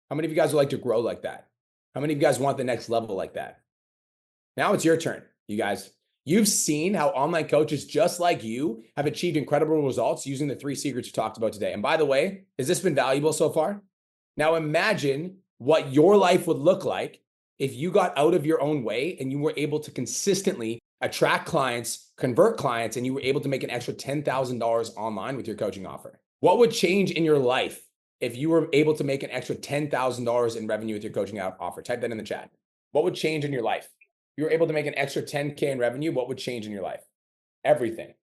How many of you guys would like to grow like that? How many of you guys want the next level like that? Now it's your turn, you guys. You've seen how online coaches just like you have achieved incredible results using the 3 secrets we talked about today. And by the way, has this been valuable so far? Now imagine what your life would look like if you got out of your own way and you were able to consistently attract clients, convert clients, and you were able to make an extra $10,000 online with your coaching offer. What would change in your life if you were able to make an extra $10,000 in revenue with your coaching offer? Type that in the chat. What would change in your life? If you were able to make an extra 10K in revenue, what would change in your life? Everything.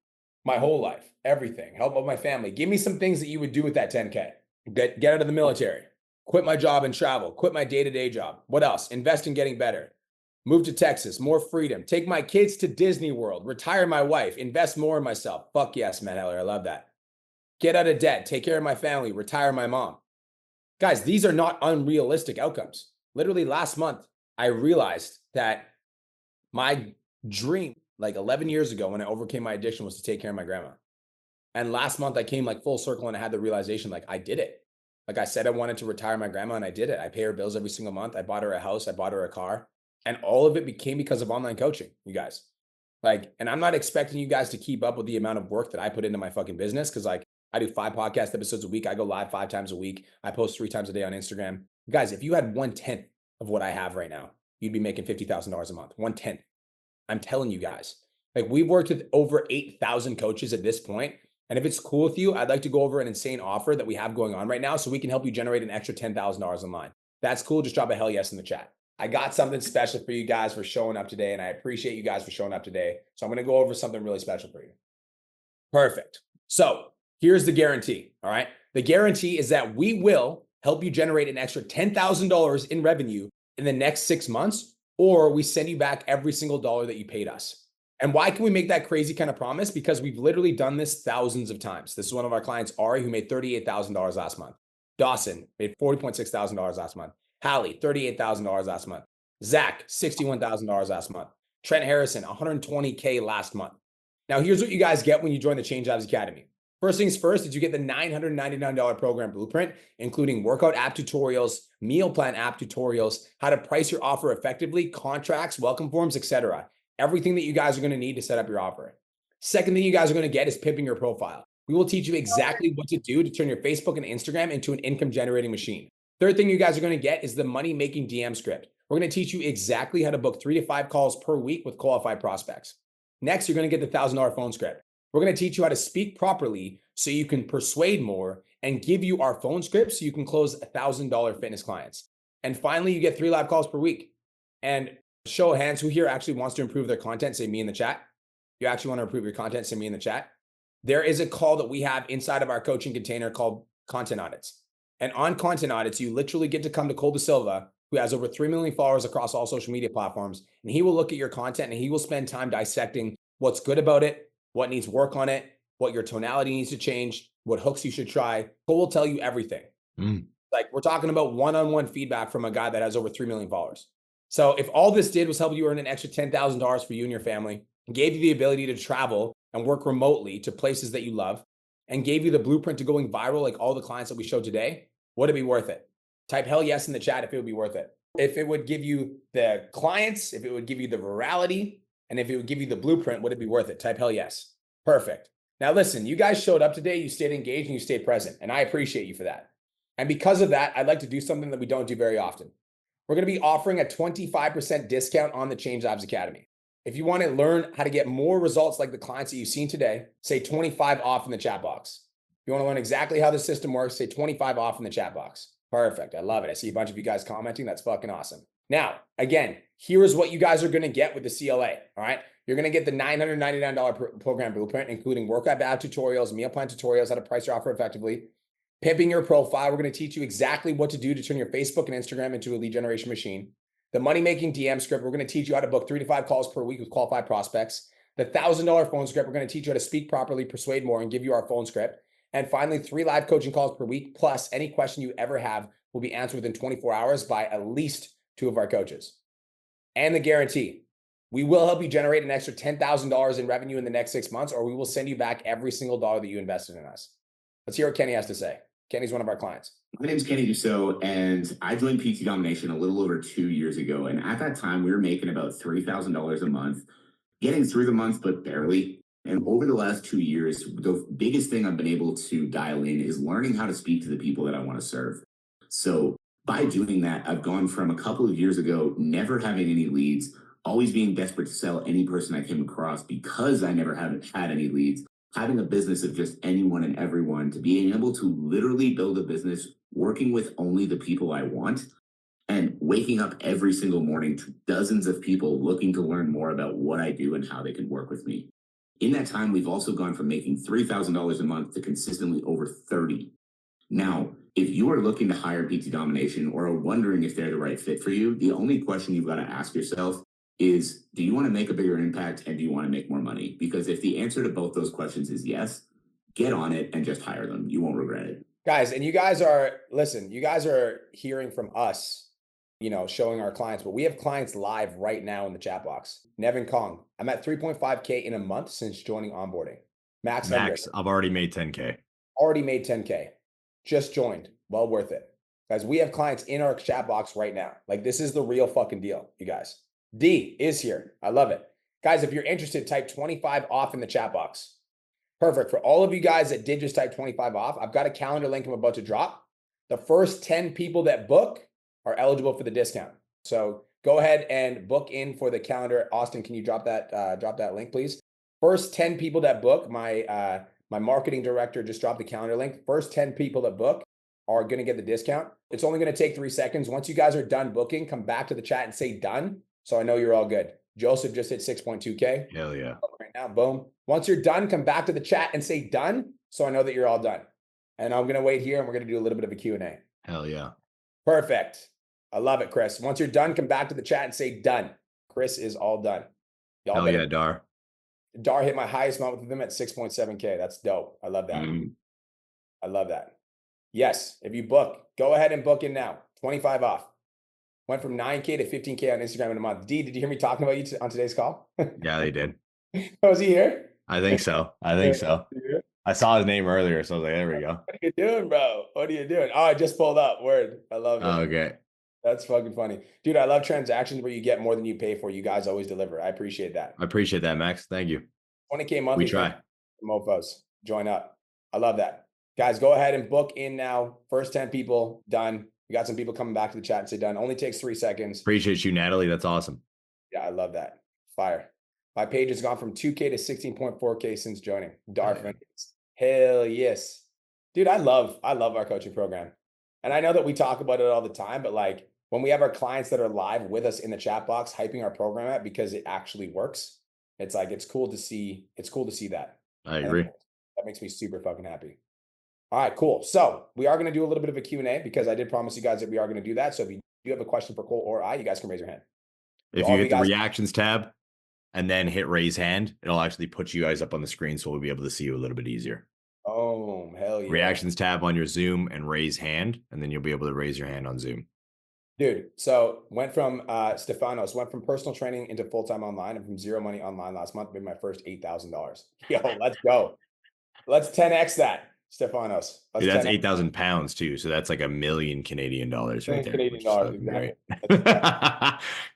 My whole life. Everything. Help out my family. Give me some things that you would do with that 10K. Get out of the military. Quit my job and travel. Quit my day-to-day job. What else? Invest in getting better. Move to Texas. More freedom. Take my kids to Disney World. Retire my wife. Invest more in myself. Fuck yes, Matt Heller. I love that. Get out of debt. Take care of my family. Retire my mom. Guys, these are not unrealistic outcomes. Literally last month, I realized that my dream, like 11 years ago when I overcame my addiction, was to take care of my grandma. And last month I came like full circle and I had the realization, like I did it. Like I said, I wanted to retire my grandma and I did it. I pay her bills every single month. I bought her a house. I bought her a car. And all of it became because of online coaching, you guys. Like, and I'm not expecting you guys to keep up with the amount of work that I put into my fucking business. Cause like I do 5 podcast episodes a week. I go live 5 times a week. I post 3 times a day on Instagram. Guys, if you had 1/10 of what I have right now, you'd be making $50,000 a month. 1/10. I'm telling you guys, like we've worked with over 8,000 coaches at this point. And if it's cool with you, I'd like to go over an insane offer that we have going on right now so we can help you generate an extra $10,000 online. That's cool. Just drop a hell yes in the chat. I got something special for you guys for showing up today, and I appreciate you guys for showing up today. So I'm going to go over something really special for you. Perfect. So here's the guarantee. All right. The guarantee is that we will help you generate an extra $10,000 in revenue in the next 6 months, or we send you back every single dollar that you paid us. And why can we make that crazy kind of promise? Because we've literally done this thousands of times. This is one of our clients, Ari, who made $38,000 last month. Dawson made $40,600 last month. Hallie, $38,000 last month. Zach, $61,000 last month. Trent Harrison, $120K last month. Now, here's what you guys get when you join the Change Lives Academy. First things first is you get the $999 program blueprint, including workout app tutorials, meal plan app tutorials, how to price your offer effectively, contracts, welcome forms, etc. Everything that you guys are going to need to set up your offer. Second thing you guys are going to get is pimping your profile. We will teach you exactly what to do to turn your Facebook and Instagram into an income generating machine. Third thing you guys are going to get is the money making DM script. We're going to teach you exactly how to book 3 to 5 calls per week with qualified prospects. Next, you're going to get the $1,000 phone script. We're going to teach you how to speak properly so you can persuade more and give you our phone script so you can close $1,000 fitness clients. And finally, you get 3 live calls per week. And show of hands, who here actually wants to improve their content? Say me in the chat. You actually want to improve your content? Say me in the chat. There is a call that we have inside of our coaching container called Content Audits. And on Content Audits, you literally get to come to Cole De Silva, who has over 3 million followers across all social media platforms. And he will look at your content and he will spend time dissecting what's good about it, what needs work on it, what your tonality needs to change, what hooks you should try. Cole will tell you everything. Like we're talking about one-on-one feedback from a guy that has over 3 million followers. So if all this did was help you earn an extra $10,000 for you and your family, and gave you the ability to travel and work remotely to places that you love, and gave you the blueprint to going viral like all the clients that we showed today, would it be worth it? Type hell yes in the chat if it would be worth it. If it would give you the clients, if it would give you the virality, and if it would give you the blueprint, would it be worth it? Type hell yes. Perfect. Now listen, you guys showed up today, you stayed engaged and you stayed present, and I appreciate you for that. And because of that, I'd like to do something that we don't do very often. We're going to be offering a 25% discount on the Change Lives Academy. If you want to learn how to get more results like the clients that you've seen today, say 25 off in the chat box. you want to learn exactly how the system works, say 25 off in the chat box. Perfect. I love it. I see a bunch of you guys commenting. That's fucking awesome. Now, again, here is what you guys are going to get with the CLA. All right. You're going to get the $999 program blueprint, including workout bad tutorials, meal plan tutorials, how to price your offer effectively, pimping your profile. We're going to teach you exactly what to do to turn your Facebook and Instagram into a lead generation machine. The money-making DM script, we're going to teach you how to book 3 to 5 calls per week with qualified prospects. The $1,000 phone script, we're going to teach you how to speak properly, persuade more, and give you our phone script. And finally, 3 live coaching calls per week, plus any question you ever have will be answered within 24 hours by at least 2 of our coaches. And the guarantee, we will help you generate an extra $10,000 in revenue in the next 6 months, or we will send you back every single dollar that you invested in us. Let's hear what Kenny has to say. Kenny's one of our clients. My name's Kenny Dussault, and I joined PT Domination a little over 2 years ago. And at that time, we were making about $3,000 a month, getting through the month, but barely. And over the last 2 years, the biggest thing I've been able to dial in is learning how to speak to the people that I want to serve. So by doing that, I've gone from a couple of years ago, never having any leads, always being desperate to sell any person I came across because I never had any leads, having a business of just anyone and everyone, to being able to literally build a business working with only the people I want, and waking up every single morning to dozens of people looking to learn more about what I do and how they can work with me. In that time, we've also gone from making $3,000 a month to consistently over 30. Now, if you are looking to hire PT Domination or are wondering if they're the right fit for you, the only question you've got to ask yourself is, do you want to make a bigger impact and do you want to make more money? Because if the answer to both those questions is yes, get on it and just hire them. You won't regret it. Guys, and you guys are, listen, you guys are hearing from us, you know, showing our clients, but we have clients live right now in the chat box. Nevin Kong, I'm at 3.5K in a month since joining onboarding. Max, I've already made 10K. Already made 10K. Just joined. Well worth it. Guys, we have clients in our chat box right now. Like, this is the real fucking deal, you guys. D is here. I love it. Guys, if you're interested, type 25 off in the chat box. Perfect. For all of you guys that did just type 25 off, I've got a calendar link I'm about to drop. The first 10 people that book are eligible for the discount. So go ahead and book in for the calendar. Austin, can you drop that link, please? First 10 people that book, my marketing director just dropped the calendar link. First 10 people that book are going to get the discount. It's only going to take 3 seconds. Once you guys are done booking, come back to the chat and say done. So I know you're all good. Joseph just hit 6.2K. Hell yeah. Right now, boom. Once you're done, come back to the chat and say done. So I know that you're all done. And I'm going to wait here and we're going to do a little bit of a Q&A. Hell yeah. Perfect. I love it, Chris. Once you're done, come back to the chat and say done. Chris is all done. Hell yeah, Dar. Dar hit my highest month with them at 6.7K. That's dope. I love that. I love that. Yes, if you book, go ahead and book in now. 25 off. Went from 9K to 15K on Instagram in a month. D, did you hear me talking about you on today's call? Yeah, they did. Was he here? I think so. I saw his name earlier, so I was like, there we go. What are you doing, bro? What are you doing? Oh, I just pulled up. Word. I love it. Oh, okay. That's fucking funny. Dude, I love transactions where you get more than you pay for. You guys always deliver. I appreciate that. I appreciate that, Max. Thank you. 20K monthly. We try. Mofos. Join up. I love that. Guys, go ahead and book in now. First 10 people, done. We got some people coming back to the chat and say done. Only takes 3 seconds. Appreciate you, Natalie. That's awesome. Yeah, I love that. Fire. My page has gone from 2K to 16.4K since joining. Darfin. Hell yes. Dude, I love our coaching program. And I know that we talk about it all the time, but like when we have our clients that are live with us in the chat box, hyping our program up because it actually works. It's like, it's cool to see that. I agree. That makes me super fucking happy. All right, cool. So we are going to do a little bit of a Q&A because I did promise you guys that we are going to do that. So if you do have a question for Cole or I, you guys can raise your hand. If you hit the reactions tab and then hit raise hand, it'll actually put you guys up on the screen so we'll be able to see you a little bit easier. Oh, hell yeah. Reactions tab on your Zoom and raise hand, and then you'll be able to raise your hand on Zoom. Dude, so went from Stefanos, went from personal training into full-time online and from zero money online last month, made my first $8,000. Yo, let's go. Let's 10X that. Stefanos. Dude, that's 8,000 pounds too. So that's like $1 million Canadian dollars right there. Canadian dollars, exactly.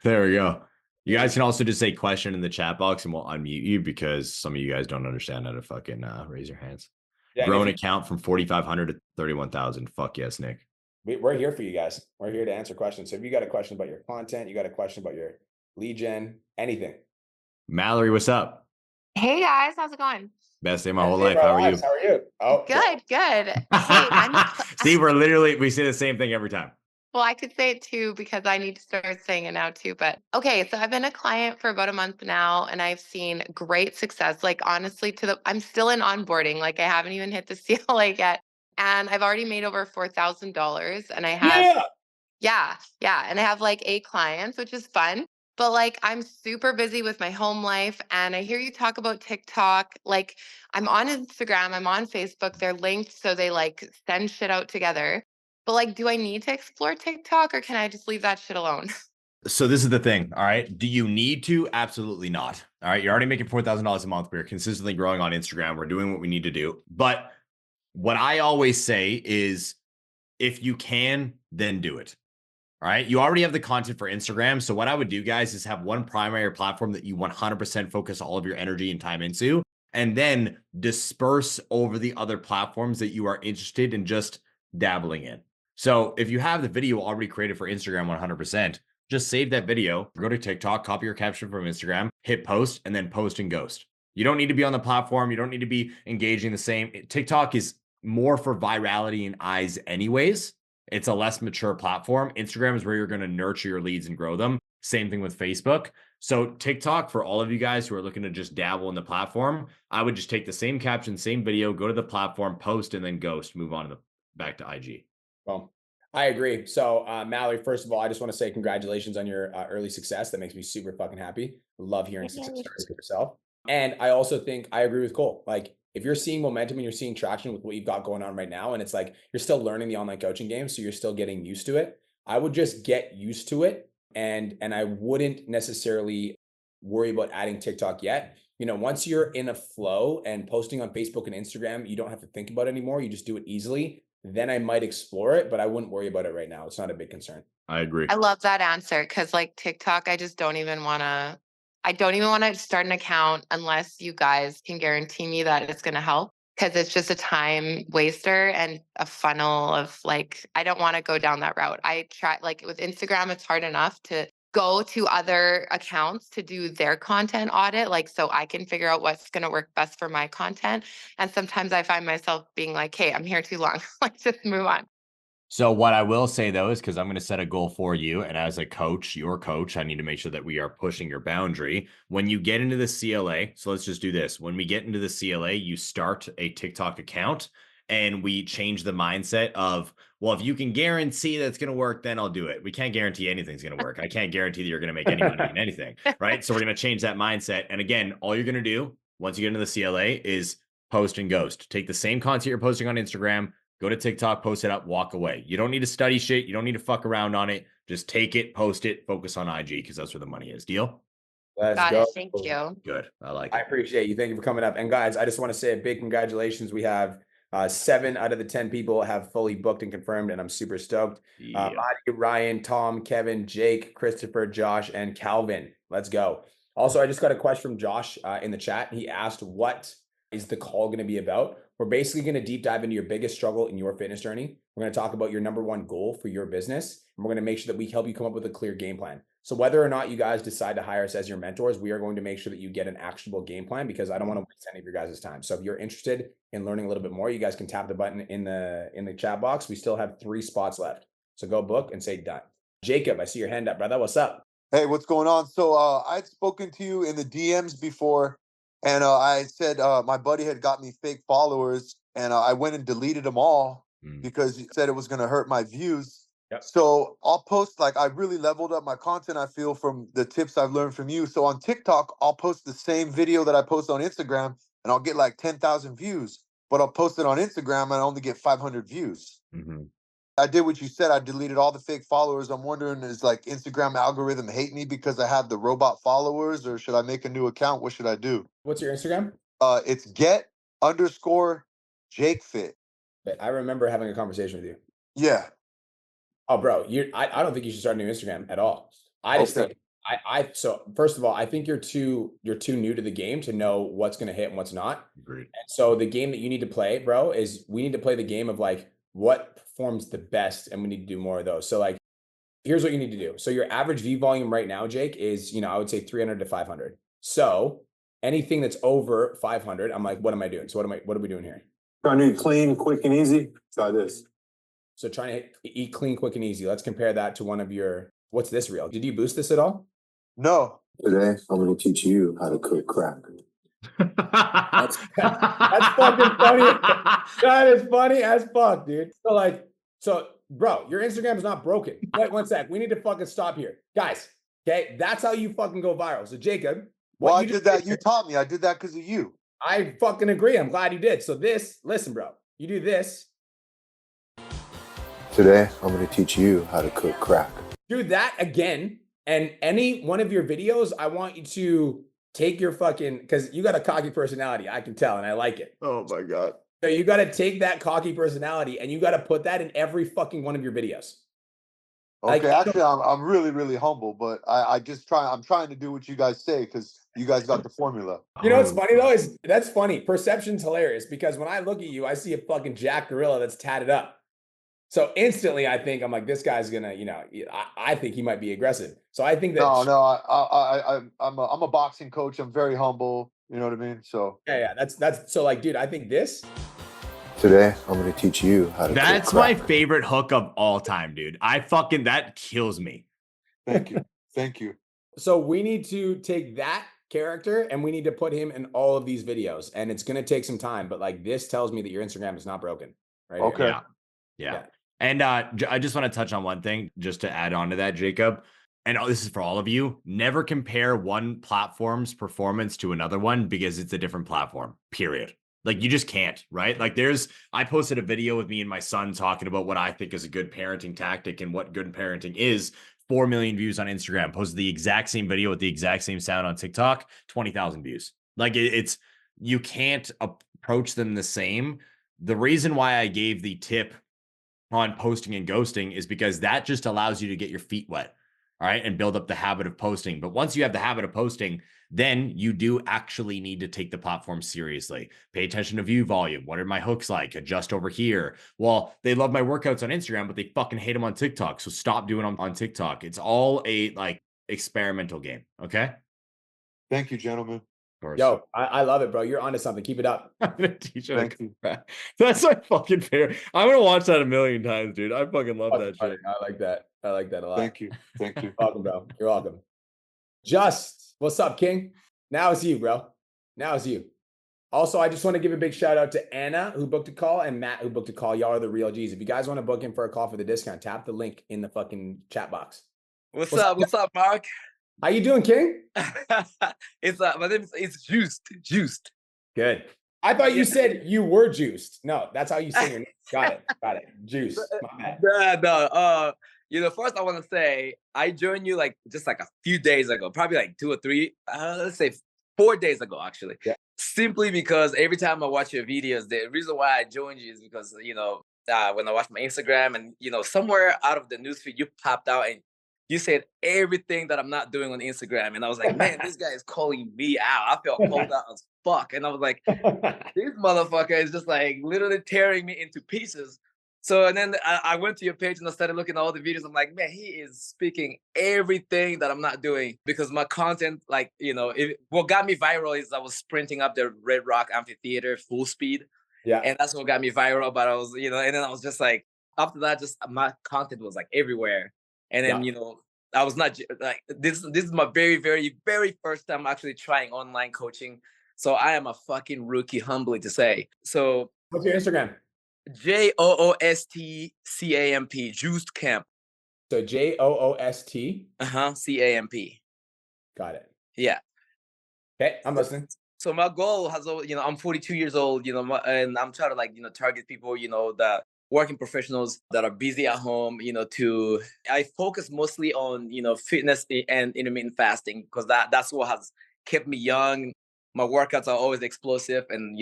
There we go. You guys can also just say question in the chat box and we'll unmute you because some of you guys don't understand how to fucking raise your hands. Yeah, grow an account from 4,500 to 31,000. Fuck yes, Nick. We're here for you guys. We're here to answer questions. So if you got a question about your content, you got a question about your lead gen, anything. Mallory, what's up? Hey guys, how's it going? Best day of my whole Hey, life. How are you? How are you? Oh, Good, good. Hey, See, we say the same thing every time. well, I could say it too because I need to start saying it now too. But okay, so I've been a client for about a month now and I've seen great success. Like honestly, I'm still in onboarding. Like I haven't even hit the CLA yet. And I've already made over $4,000 and I have yeah. yeah. And I have like 8 clients, which is fun. But like I'm super busy with my home life. And I hear you talk about TikTok. Like I'm on Instagram, I'm on Facebook. They're linked so they like send shit out together. But like, do I need to explore TikTok or can I just leave that shit alone? So this is the thing. All right. Do you need to? Absolutely not. All right. You're already making $4,000 a month. We're consistently growing on Instagram. We're doing what we need to do. But what I always say is if you can, then do it. All right. You already have the content for Instagram. So what I would do, guys, is have one primary platform that you 100% focus all of your energy and time into, and then disperse over the other platforms that you are interested in just dabbling in. So if you have the video already created for Instagram 100%, just save that video, go to TikTok, copy your caption from Instagram, hit post, and then post and ghost. You don't need to be on the platform. You don't need to be engaging the same. TikTok is more for virality and eyes anyways. It's a less mature platform. Instagram is where you're going to nurture your leads and grow them. Same thing with Facebook. So TikTok, for all of you guys who are looking to just dabble in the platform, I would just take the same caption, same video, go to the platform, post, and then ghost, move on to back to IG. Well, I agree. So, Mallory, first of all, I just want to say congratulations on your early success. That makes me super fucking happy. Love hearing success Yay. stories for yourself. And I also think I agree with Cole. Like, if you're seeing momentum and you're seeing traction with what you've got going on right now, and it's like you're still learning the online coaching game, so you're still getting used to it, I would just get used to it, and I wouldn't necessarily worry about adding TikTok yet. You know, once you're in a flow and posting on Facebook and Instagram, you don't have to think about it anymore. You just do it easily. Then I might explore it, but I wouldn't worry about it right now. It's not a big concern. I agree. I love that answer because like TikTok, I don't even want to start an account unless you guys can guarantee me that it's going to help because it's just a time waster and a funnel of like, I don't want to go down that route. I try like with Instagram, it's hard enough to go to other accounts to do their content audit, like so I can figure out what's going to work best for my content. And sometimes I find myself being like, hey, I'm here too long. Like just move on. So what I will say though is because I'm going to set a goal for you, and as a coach, your coach, I need to make sure that we are pushing your boundary. When you get into the CLA, so let's just do this. When we get into the CLA, you start a TikTok account, and we change the mindset of, well, if you can guarantee that's going to work, then I'll do it. We can't guarantee anything's going to work. I can't guarantee that you're going to make any money in anything, right? So we're going to change that mindset. And again, all you're going to do once you get into the CLA is post and ghost. Take the same content you're posting on Instagram, go to TikTok, post it up, walk away. You don't need to study shit. You don't need to fuck around on it. Just take it, post it, focus on IG because that's where the money is. Deal? Let's Got go. it. Thank you. Good. I like I it. appreciate you. Thank you for coming up. And guys, I just want to say a big congratulations. We have 7 out of the 10 people have fully booked and confirmed, and I'm super stoked. Yeah. Adi, Ryan, Tom, Kevin, Jake, Christopher, Josh, and Calvin. Let's go. Also, I just got a question from Josh in the chat. He asked, what is the call going to be about? We're basically going to deep dive into your biggest struggle in your fitness journey. We're going to talk about your #1 goal for your business. And we're going to make sure that we help you come up with a clear game plan. So whether or not you guys decide to hire us as your mentors, we are going to make sure that you get an actionable game plan because I don't want to waste any of your guys' time. So if you're interested in learning a little bit more, you guys can tap the button in the chat box. We still have 3 spots left. So go book and say done. Jacob, I see your hand up, brother. What's up? Hey, what's going on? So I'd spoken to you in the DMs before, and I said my buddy had got me fake followers, and I went and deleted them all because he said it was going to hurt my views. Yep. So I'll post, like, I really leveled up my content, I feel, from the tips I've learned from you. So on TikTok, I'll post the same video that I post on Instagram, and I'll get like 10,000 views. But I'll post it on Instagram, and I only get 500 views. I did what you said. I deleted all the fake followers. I'm wondering, is like Instagram algorithm hate me because I have the robot followers, or should I make a new account? What should I do? What's your Instagram? It's get_JakeFit. I remember having a conversation with you. Yeah. Oh, bro, I don't think you should start a new Instagram at all. I just Okay. think so first of all, I think you're too new to the game to know what's going to hit and what's not. Agreed. And so the game that you need to play, bro, is we need to play the game of like what performs the best, and we need to do more of those. So like, here's what you need to do. So your average V volume right now, Jake, is, I would say 300 to 500. So Anything that's over 500, I'm like, what am I doing? So what are we doing here? Trying to eat clean, quick and easy. Try this. So trying to eat clean, quick, and easy. Let's compare that to one of your, what's this reel? Did you boost this at all? No. Today, I'm going to teach you how to cook crack. That's fucking funny. That is funny as fuck, dude. So bro, your Instagram is not broken. Wait, one sec. We need to fucking stop here. Guys, okay? That's how you fucking go viral. So Jacob, Well, I you did just that. did- You taught me. I did that because of you. I fucking agree. I'm glad you did. So this, listen, bro, you do this, Today, I'm going to teach you how to cook crack. do that again, and any one of your videos, I want you to take your fucking, because you got a cocky personality, I can tell, and I like it. Oh my God. So you got to take that cocky personality and you got to put that in every fucking one of your videos. Like, Okay, actually, I'm really, really humble, but I'm trying to do what you guys say because you guys got the formula. You know what's funny though is that's funny. Perception's hilarious because when I look at you, I see a fucking Jack Gorilla that's tatted up. So instantly, I think I'm like, this guy's gonna, I think he might be aggressive. So I think that I'm a boxing coach. I'm very humble. You know what I mean? So yeah, that's so like, dude, I think this. Today, I'm going to teach you how to That's cook my crack. favorite hook of all time, dude. That kills me. thank you, thank you. So we need to take that character and we need to put him in all of these videos, and it's gonna take some time. But like, this tells me that your Instagram is not broken, right? here. Okay. Yeah. And I just want to touch on one thing just to add on to that, Jacob. And this is for all of you. Never compare one platform's performance to another one because it's a different platform, period. Like, you just can't, right? Like, I posted a video with me and my son talking about what I think is a good parenting tactic and what good parenting is. 4 million views on Instagram. Posted the exact same video with the exact same sound on TikTok, 20,000 views. Like, it's, you can't approach them the same. The reason why I gave the tip on posting and ghosting is because that just allows you to get your feet wet, all right, and build up the habit of posting. But once you have the habit of posting, then you do actually need to take the platform seriously. Pay attention to view volume. What are my hooks like? Adjust over here. Well, they love my workouts on Instagram, but they fucking hate them on TikTok. So stop doing them on TikTok. It's all a experimental game. Okay. Thank you, gentlemen. Of course. Yo, I love it, bro. You're onto something. Keep it up. I'm gonna teach you. Thank you. That's my fucking favorite. I'm gonna watch that a million times, dude. I fucking love that shit. I like that. I like that a lot. Thank you, thank you. Welcome, bro. You're welcome. Just, what's up, King? Now it's you, bro. Now it's you. Also, I just want to give a big shout out to Anna, who booked a call, and Matt, who booked a call. Y'all are the real G's. If you guys want to book him for a call for the discount, tap the link in the fucking chat box. What's up? What's up, Mark? How you doing, King? It's my name is Juiced. Good. I thought you said you were juiced. No, that's how you say your name. Got it. Juice. My bad. No, first I want to say I joined you just a few days ago, probably like 2 or 3, let's say 4 days ago, actually. Yeah. Simply because every time I watch your videos, the reason why I joined you is because, when I watch my Instagram and, somewhere out of the newsfeed, you popped out and you said everything that I'm not doing on Instagram. And I was like, man, this guy is calling me out. I felt called out as fuck. And I was like, this motherfucker is just like literally tearing me into pieces. So, and then I went to your page and I started looking at all the videos. I'm like, man, he is speaking everything that I'm not doing because my content, what got me viral is I was sprinting up the Red Rock Amphitheater full speed. Yeah. And that's what got me viral. But I was, and then I was just like, after that, just my content was like everywhere. And then, I was not like, this is my very, very, very first time actually trying online coaching. So I am a fucking rookie, humbly to say. So what's your Instagram? JOOSTCAMP, Juiced Camp. So JOOST. CAMP. Got it. Yeah. Okay, I'm listening. So my goal has, I'm 42 years old, and I'm trying to target people, the working professionals that are busy at home, I focus mostly on, fitness and intermittent fasting because that's what has kept me young. My workouts are always explosive and,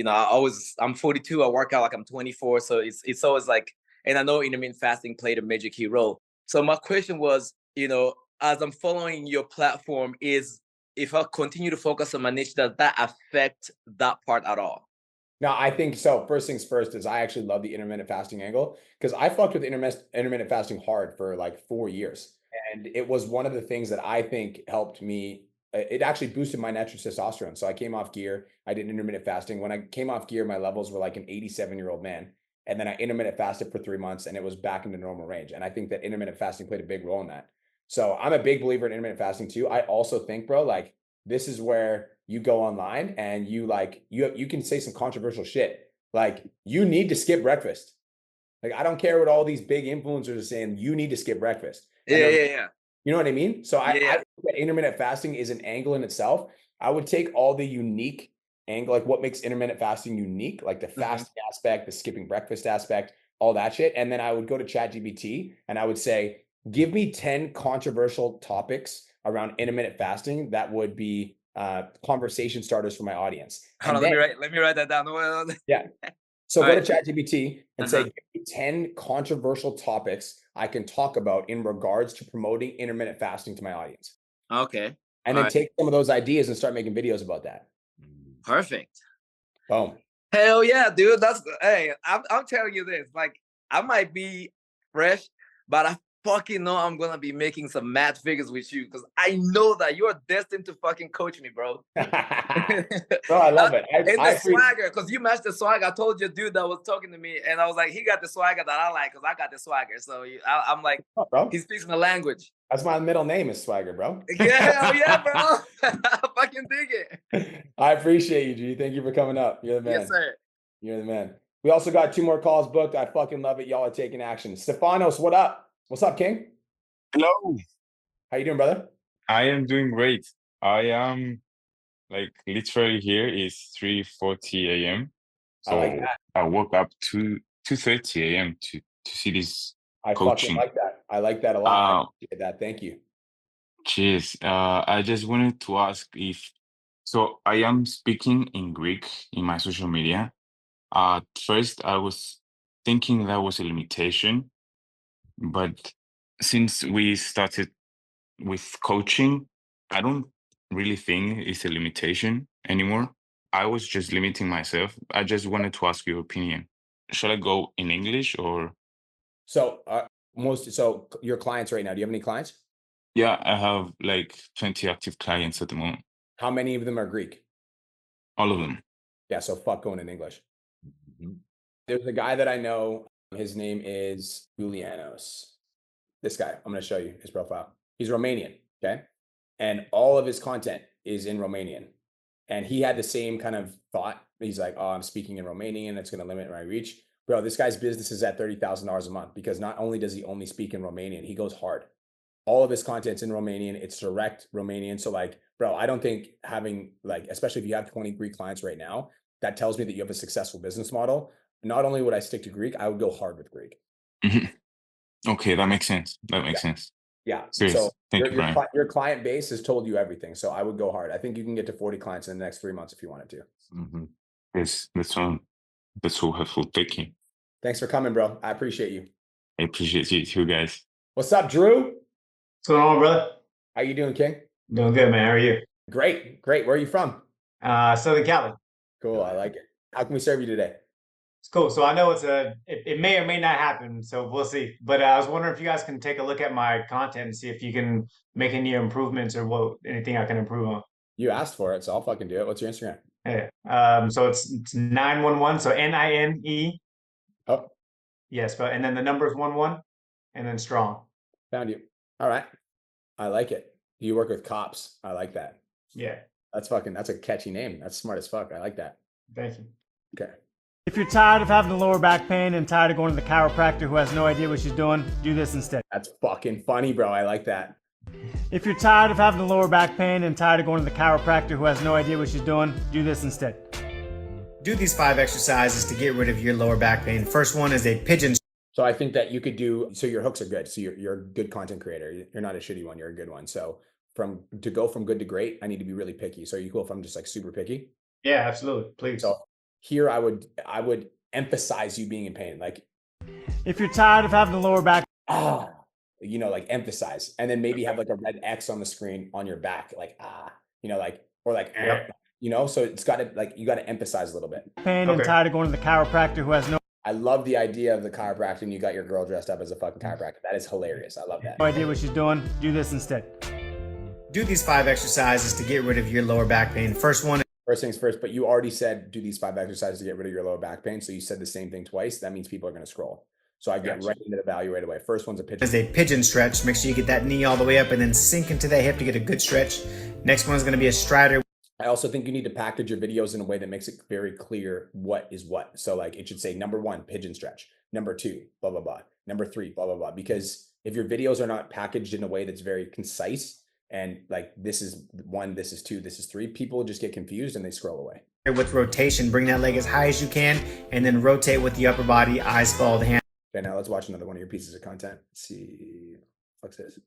I'm 42, I work out like I'm 24. So it's always and I know intermittent fasting played a major key role. So my question was, as I'm following your platform is if I continue to focus on my niche, does that affect that part at all? No, I think so. First things first is I actually love the intermittent fasting angle because I fucked with intermittent fasting hard for like 4 years. And it was one of the things that I think helped me it actually boosted my natural testosterone. So I came off gear. I did intermittent fasting. When I came off gear, my levels were like an 87-year-old man. And then I intermittent fasted for 3 months and it was back into normal range. And I think that intermittent fasting played a big role in that. So I'm a big believer in intermittent fasting too. I also think, bro, like this is where you go online and you like, you can say some controversial shit. Like you need to skip breakfast. Like, I don't care what all these big influencers are saying. You need to skip breakfast. Yeah. You know what I mean? So I Yeah. think that intermittent fasting is an angle in itself. I would take all the unique angle, like what makes intermittent fasting unique, like the fasting aspect, the skipping breakfast aspect, all that shit. And then I would go to ChatGPT and I would say, give me 10 controversial topics around intermittent fasting that would be conversation starters for my audience. Hold on, let me write that down. Yeah. So All go right. to ChatGPT and say, give me 10 controversial topics I can talk about in regards to promoting intermittent fasting to my audience. Okay. And then take some of those ideas and start making videos about that. Perfect. Boom. Hell yeah, dude. I'm telling you this. Like, I might be fresh, but I fucking know I'm gonna be making some mad figures with you because I know that you are destined to fucking coach me, bro. Bro, I love it. And the swagger, because you matched the swagger. I told you, dude, that was talking to me, and I was like, he got the swagger that I like because I got the swagger. So I'm like, bro, he speaks my language. That's my middle name is Swagger, bro. Yeah, yeah, bro. I fucking dig it. I appreciate you, G. Thank you for coming up. You're the man. Yes, sir. You're the man. We also got 2 more calls booked. I fucking love it. Y'all are taking action. Stefanos, what up? What's up, King? Hello. How you doing, brother? I am doing great. I am like literally here is 3:40 a.m. I like So that. I woke up 2:30 a.m. to see this I fucking coaching. like that. I like that a lot. I appreciate that. Thank you. Cheers. I just wanted to ask if so I am speaking in Greek in my social media. At first I was thinking that was a limitation, but since we started with coaching, I don't really think it's a limitation anymore. I was just limiting myself. I just wanted to ask your opinion. Should I go in English or? So your clients right now, do you have any clients? Yeah, I have like 20 active clients at the moment. How many of them are Greek? All of them. Yeah, so fuck going in English. There's a guy that I know. His name is Julianos. This guy, I'm going to show you his profile. He's Romanian, okay? And all of his content is in Romanian. And he had the same kind of thought. He's like, oh, I'm speaking in Romanian. It's going to limit my reach. Bro, this guy's business is at $30,000 a month because not only does he only speak in Romanian, he goes hard. All of his content's in Romanian. It's direct Romanian. So like, bro, I don't think having like, especially if you have 20 Greek clients right now, that tells me that you have a successful business model. Not only would I stick to Greek, I would go hard with Greek. Okay, that makes sense. That makes sense. Yeah. Serious. So Thank you, Brian. your client base has told you everything. So I would go hard. I think you can get to 40 clients in the next 3 months if you wanted to. Yes, that's so helpful. Thank you. Thanks for coming, bro. I appreciate you. I appreciate you too, guys. What's up, Drew? What's going on, brother? How you doing, King? Doing good, man. How are you? Great. Where are you from? Southern Cali. Cool. I like it. How can we serve you today? It's cool. So I know it may or may not happen, so we'll see. But I was wondering if you guys can take a look at my content and see if you can make any improvements or anything I can improve on. You asked for it, so I'll fucking do it. What's your Instagram? Yeah. So it's 911. So NINE. Oh. Yes, but and then the number is 11, and then strong. Found you. All right. I like it. You work with cops. I like that. Yeah. That's a catchy name. That's smart as fuck. I like that. Thank you. Okay. If you're tired of having lower back pain and tired of going to the chiropractor who has no idea what she's doing, do this instead. That's fucking funny, bro. I like that. If you're tired of having lower back pain and tired of going to the chiropractor who has no idea what she's doing, do this instead. Do these 5 exercises to get rid of your lower back pain. First one is a pigeon. So I think that you could do, so your hooks are good. So you're a good content creator. You're not a shitty one. You're a good one. So to go from good to great, I need to be really picky. So are you cool if I'm just like super picky? Yeah, absolutely. Please. So here I would emphasize you being in pain. Like, if you're tired of having lower back, like emphasize, and then maybe have like a red X on the screen on your back, like, so it's got to you got to emphasize a little bit. Pain and tired of going to the chiropractor who has no. I love the idea of the chiropractor and you got your girl dressed up as a fucking chiropractor. That is hilarious. I love that. No idea what she's doing, do this instead. Do these 5 exercises to get rid of your lower back pain. First one First things first, but you already said do these 5 exercises to get rid of your lower back pain. So you said the same thing twice. That means people are going to scroll. So I get right into the value right away. First one's a pigeon. is a pigeon stretch. Make sure you get that knee all the way up and then sink into that hip to get a good stretch. Next one is going to be a strider. I also think you need to package your videos in a way that makes it very clear what is what. So like it should say number 1, pigeon stretch. Number 2, blah, blah, blah. Number 3, blah, blah, blah. Because if your videos are not packaged in a way that's very concise and like this is 1, this is 2, this is 3, people just get confused and they scroll away. With rotation, bring that leg as high as you can and then rotate with the upper body, eyes follow the hand. Okay, now let's watch another one of your pieces of content. Let's see. What's this?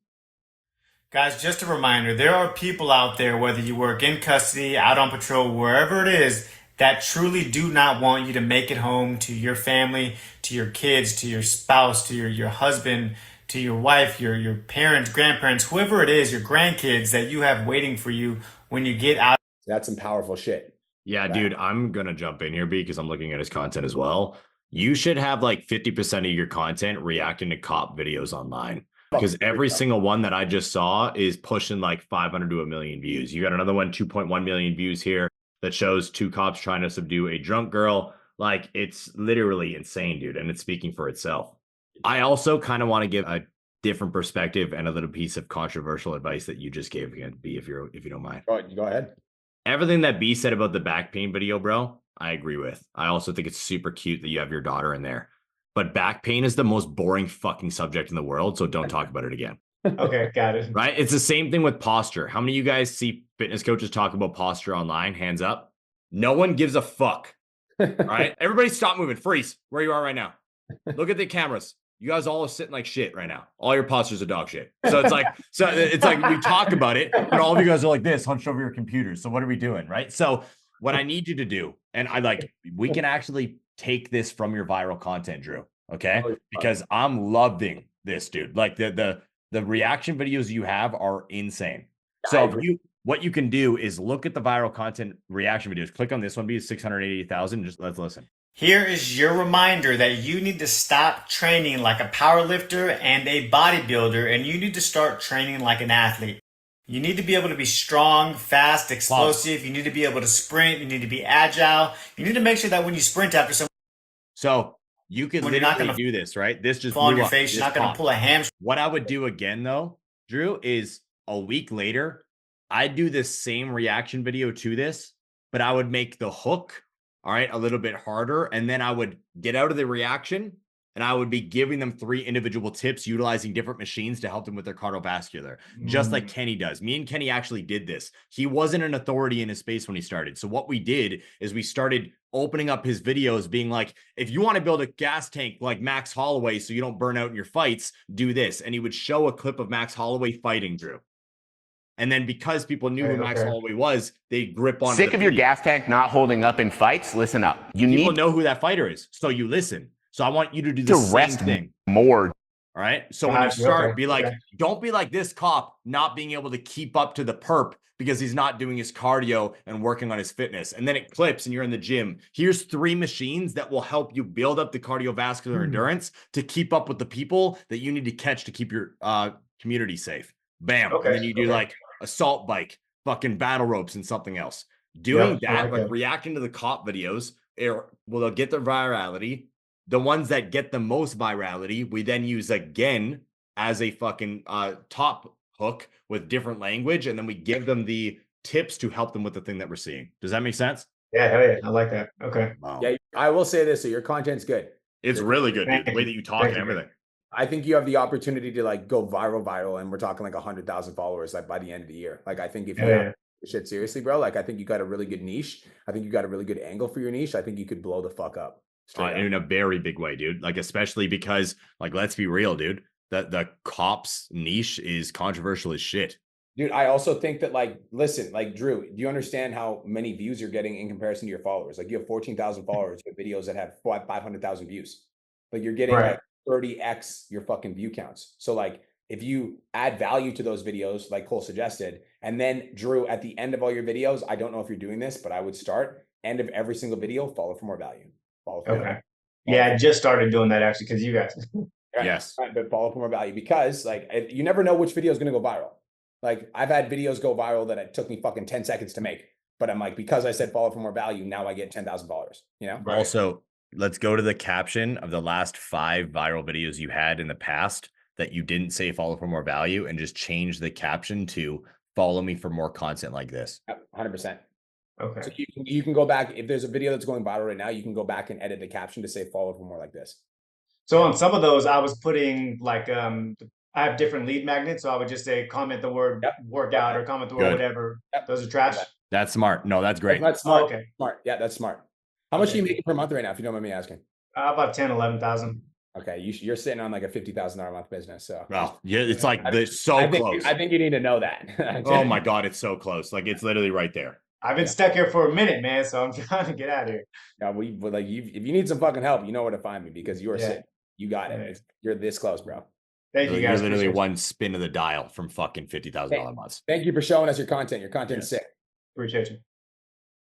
Guys, just a reminder, there are people out there, whether you work in custody, out on patrol, wherever it is, that truly do not want you to make it home to your family, to your kids, to your spouse, to your husband, to your wife, your parents, grandparents, whoever it is, your grandkids that you have waiting for you when you get out. That's some powerful shit. Yeah, dude, I'm going to jump in here because I'm looking at his content as well. You should have like 50% of your content reacting to cop videos online. Because every single one that I just saw is pushing like 500 to 1 million views. You got another one, 2.1 million views here that shows 2 cops trying to subdue a drunk girl. Like it's literally insane, dude. And it's speaking for itself. I also kind of want to give a different perspective and a little piece of controversial advice that you just gave again, B, if you don't mind. Go ahead. Everything that B said about the back pain video, bro, I agree with. I also think it's super cute that you have your daughter in there. But back pain is the most boring fucking subject in the world, so don't talk about it again. Okay, got it. Right? It's the same thing with posture. How many of you guys see fitness coaches talk about posture online? Hands up. No one gives a fuck. All right? Everybody stop moving. Freeze where you are right now. Look at the cameras. You guys all are sitting like shit right now. All your postures are dog shit. So it's like we talk about it, but all of you guys are like this, hunched over your computers. So what are we doing? Right? So what I need you to do, and we can actually take this from your viral content, Drew. Okay. Because I'm loving this, dude. Like the reaction videos you have are insane. So what you can do is look at the viral content reaction videos. Click on this one, be 680,000. Just let's listen. Here is your reminder that you need to stop training like a power lifter and a bodybuilder, and you need to start training like an athlete. You need to be able to be strong, fast, explosive. You need to be able to sprint. You need to be agile. You need to make sure that when you sprint after someone. So you can literally do this, right? This just fall on your face. You're not going to pull a hamstring. What I would do again, though, Drew, is a week later, I'd do this same reaction video to this, but I would make the hook, all right, a little bit harder. And then I would get out of the reaction and I would be giving them 3 individual tips utilizing different machines to help them with their cardiovascular, just like Kenny does. Me and Kenny actually did this. He wasn't an authority in his space when he started. So what we did is we started opening up his videos being like, if you want to build a gas tank like Max Holloway so you don't burn out in your fights, do this. And he would show a clip of Max Holloway fighting, Drew. And then because people knew who Max Holloway was, they grip on. Sick of your gas tank not holding up in fights? Listen up. People know who that fighter is, so you listen. So I want you to do the same thing. More. All right. So when you start, be like, don't be like this cop not being able to keep up to the perp because he's not doing his cardio and working on his fitness. And then it clips and you're in the gym. Here's 3 machines that will help you build up the cardiovascular endurance to keep up with the people that you need to catch to keep your community safe. Bam. And then you do like assault bike, fucking battle ropes and something else. Doing that, like reacting to the cop videos, they'll get their virality. The ones that get the most virality, we then use again as a fucking top hook with different language. And then we give them the tips to help them with the thing that we're seeing. Does that make sense? Yeah, hell yeah. I like that. Okay. Wow. Yeah, I will say this. So your content's good. It's really good, dude. The way that you talk and everything. I think you have the opportunity to like go viral, and we're talking like 100,000 followers like by the end of the year. Like I think if you have shit seriously, bro, like I think you got a really good niche. I think you got a really good angle for your niche. I think you could blow the fuck up. In a very big way, dude. Like especially because, like, let's be real, dude. The cops niche is controversial as shit. Dude, I also think that, like, listen, like, Drew, do you understand how many views you're getting in comparison to your followers? Like, you have 14,000 followers with videos that have 500,000 views. Like, you're getting like 30x your fucking view counts. So, like, if you add value to those videos, like Cole suggested, and then Drew, at the end of all your videos, I don't know if you're doing this, but I would start end of every single video, follow for more value. Okay. Yeah, I just started doing that actually because you guys. Yes. Right, but follow for more value because like you never know which video is going to go viral. Like I've had videos go viral that it took me fucking 10 seconds to make, but I'm like, because I said follow for more value, now I get $10,000, you know? Also, let's go to the caption of the last 5 viral videos you had in the past that you didn't say follow for more value, and just change the caption to follow me for more content like this. 100%. Okay. So you can go back, if there's a video that's going viral right now, you can go back and edit the caption to say follow for more like this. So on some of those, I was putting like I have different lead magnets, so I would just say comment the word workout or comment the word whatever. Those are trash. That's smart. No, that's great. That's smart. Oh, okay. Smart. Yeah, that's smart. How much are you making per month right now, if you don't mind me asking? About 10, 11,000. Okay, you're sitting on like a $50,000 a month business. So Well, yeah, it's like close. I think you need to know that. Oh my God, it's so close. Like it's literally right there. I've been stuck here for a minute, man, so I'm trying to get out of here. Yeah, if you need some fucking help, you know where to find me, because you are sick. You got it. Yeah. You're this close, bro. Thank you You're guys. literally Appreciate it. one spin of the dial from fucking $50,000 months. Thank you for showing us your content. Your content's sick. Appreciate you.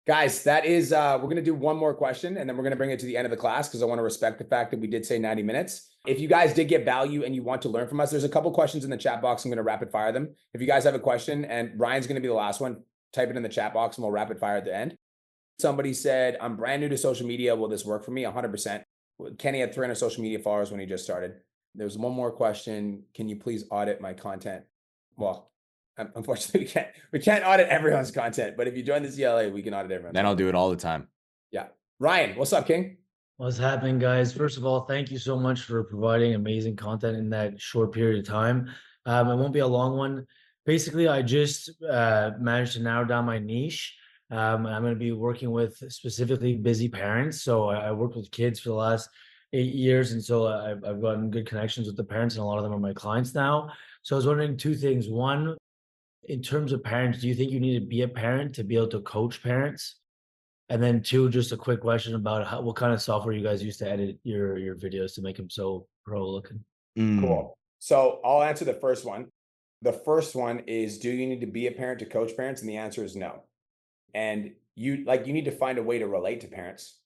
Guys, that is we're gonna do one more question, and then we're gonna bring it to the end of the class, because I want to respect the fact that we did say 90 minutes. If you guys did get value and you want to learn from us, there's a couple questions in the chat box. I'm gonna rapid fire them. If you guys have a question, and Ryan's gonna be the last one, type it in the chat box and we'll rapid fire at the end. Somebody said, I'm brand new to social media. Will this work for me? 100%. Kenny had 300 social media followers when he just started. There's one more question. Can you please audit my content? Well, unfortunately, we can't audit everyone's content, but if you join the CLA, we can audit everyone's. Then I'll do it all the time. Yeah. Ryan, what's up, King? What's happening, guys? First of all, thank you so much for providing amazing content in that short period of time. It won't be a long one. Basically, I just managed to narrow down my niche. I'm going to be working with specifically busy parents. So I worked with kids for the last 8 years. And so I've gotten good connections with the parents, and a lot of them are my clients now. So I was wondering 2 things. One, in terms of parents, do you think you need to be a parent to be able to coach parents? And then 2, just a quick question about what kind of software you guys use to edit your videos to make them so pro looking. Cool. So I'll answer the first one. The first one is, do you need to be a parent to coach parents? And the answer is no. And you need to find a way to relate to parents.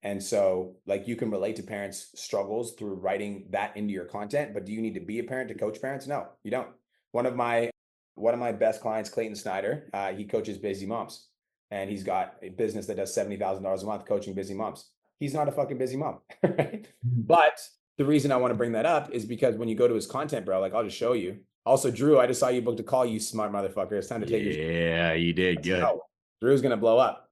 And so you can relate to parents' struggles through writing that into your content, but do you need to be a parent to coach parents? No, you don't. One of my best clients, Clayton Snyder, he coaches busy moms, and he's got a business that does $70,000 a month coaching busy moms. He's not a fucking busy mom, right? But the reason I want to bring that up is because when you go to his content, bro, I'll just show you. Also, Drew, I just saw you booked a call, you smart motherfucker. It's time to take your. Yeah, you did good. Drew's gonna blow up.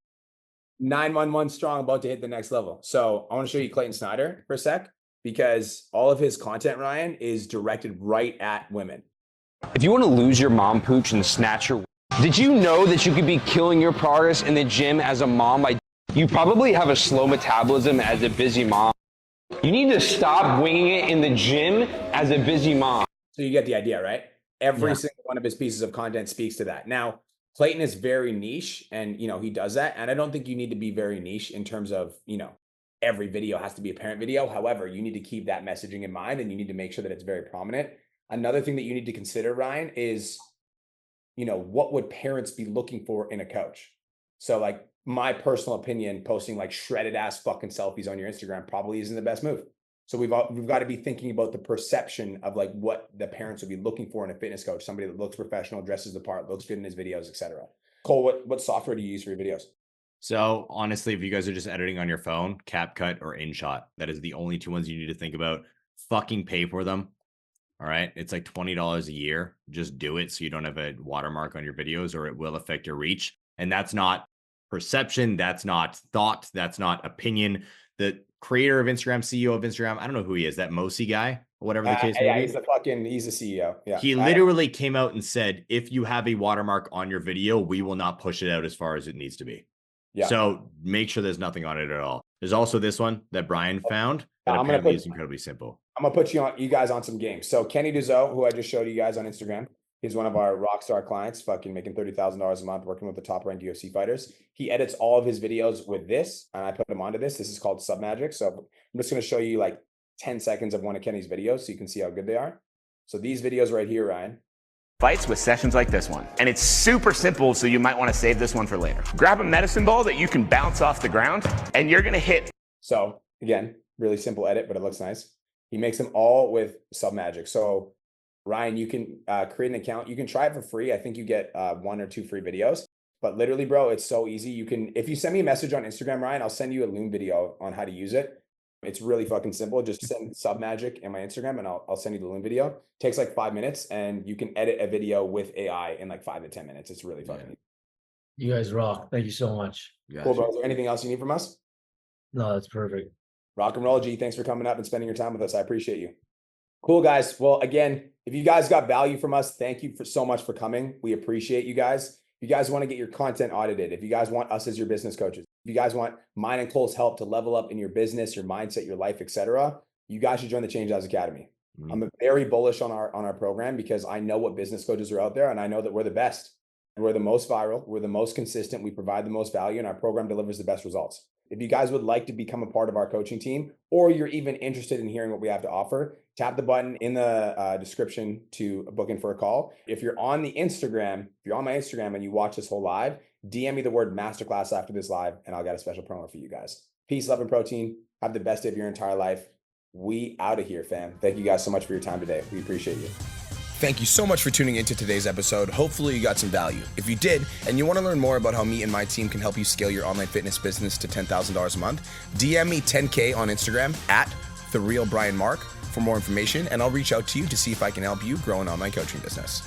911 strong, about to hit the next level. So I want to show you Clayton Snyder for a sec, because all of his content, Ryan, is directed right at women. If you want to lose your mom pooch and snatch your... Did you know that you could be killing your progress in the gym as a mom? You probably have a slow metabolism as a busy mom. You need to stop winging it in the gym as a busy mom. So you get the idea, right? Every single one of his pieces of content speaks to that. Now, Clayton is very niche, and he does that. And I don't think you need to be very niche in terms of, every video has to be a parent video. However, you need to keep that messaging in mind, and you need to make sure that it's very prominent. Another thing that you need to consider, Ryan, is, what would parents be looking for in a coach? So my personal opinion, posting shredded ass fucking selfies on your Instagram probably isn't the best move. So we've got to be thinking about the perception of what the parents would be looking for in a fitness coach, somebody that looks professional, dresses the part, looks good in his videos, etc. Cole, what software do you use for your videos? So honestly, if you guys are just editing on your phone, CapCut or InShot, that is the only 2 ones you need to think about. Fucking pay for them. All right. It's like $20 a year. Just do it so you don't have a watermark on your videos, or it will affect your reach. And that's not perception. That's not thought. That's not opinion. The creator of Instagram, CEO of Instagram, I don't know who he is, that Mosi guy, or whatever the case may be. He's the CEO. Yeah. He literally came out and said, if you have a watermark on your video, we will not push it out as far as it needs to be. Yeah. So make sure there's nothing on it at all. There's also this one that Brian found that apparently is incredibly simple. I'm gonna put you guys on some games. So Kenny Duzo, who I just showed you guys on Instagram, he's one of our rock star clients, fucking making $30,000 a month, working with the top ranked UFC fighters. He edits all of his videos with this, and I put him onto this. This is called Submagic. So I'm just gonna show you 10 seconds of one of Kenny's videos so you can see how good they are. So these videos right here, Ryan. Fights with sessions like this one. And it's super simple, so you might want to save this one for later. Grab a medicine ball that you can bounce off the ground, and you're gonna hit. So again, really simple edit, but it looks nice. He makes them all with Submagic. So Ryan, you can create an account. You can try it for free. I think you get 1 or 2 free videos. But literally, bro, it's so easy. You can, if you send me a message on Instagram, Ryan, I'll send you a Loom video on how to use it. It's really fucking simple. Just send Submagic in my Instagram and I'll send you the Loom video. It takes like 5 minutes and you can edit a video with AI in like 5 to 10 minutes. It's really fucking easy. You guys rock. Thank you so much. Cool, bro. Is there anything else you need from us? No, that's perfect. Rock and roll, G. Thanks for coming up and spending your time with us. I appreciate you. Cool, guys. Well, again, if you guys got value from us, thank you so much for coming. We appreciate you guys. If you guys want to get your content audited, if you guys want us as your business coaches, if you guys want mine and Cole's help to level up in your business, your mindset, your life, etc., you guys should join the Change Lives Academy. I'm very bullish on our program because I know what business coaches are out there and I know that we're the best. We're the most viral, we're the most consistent, we provide the most value, and our program delivers the best results. If you guys would like to become a part of our coaching team, or you're even interested in hearing what we have to offer, tap the button in the description to book in for a call. If you're on the Instagram, if you're on my Instagram and you watch this whole live, DM me the word masterclass after this live, and I'll get a special promo for you guys. Peace, love, and protein. Have the best day of your entire life. We out of here, fam. Thank you guys so much for your time today. We appreciate you. Thank you so much for tuning into today's episode. Hopefully you got some value. If you did, and you want to learn more about how me and my team can help you scale your online fitness business to $10,000 a month, DM me 10K on Instagram at TheRealBrianMark for more information, and I'll reach out to you to see if I can help you grow an online coaching business.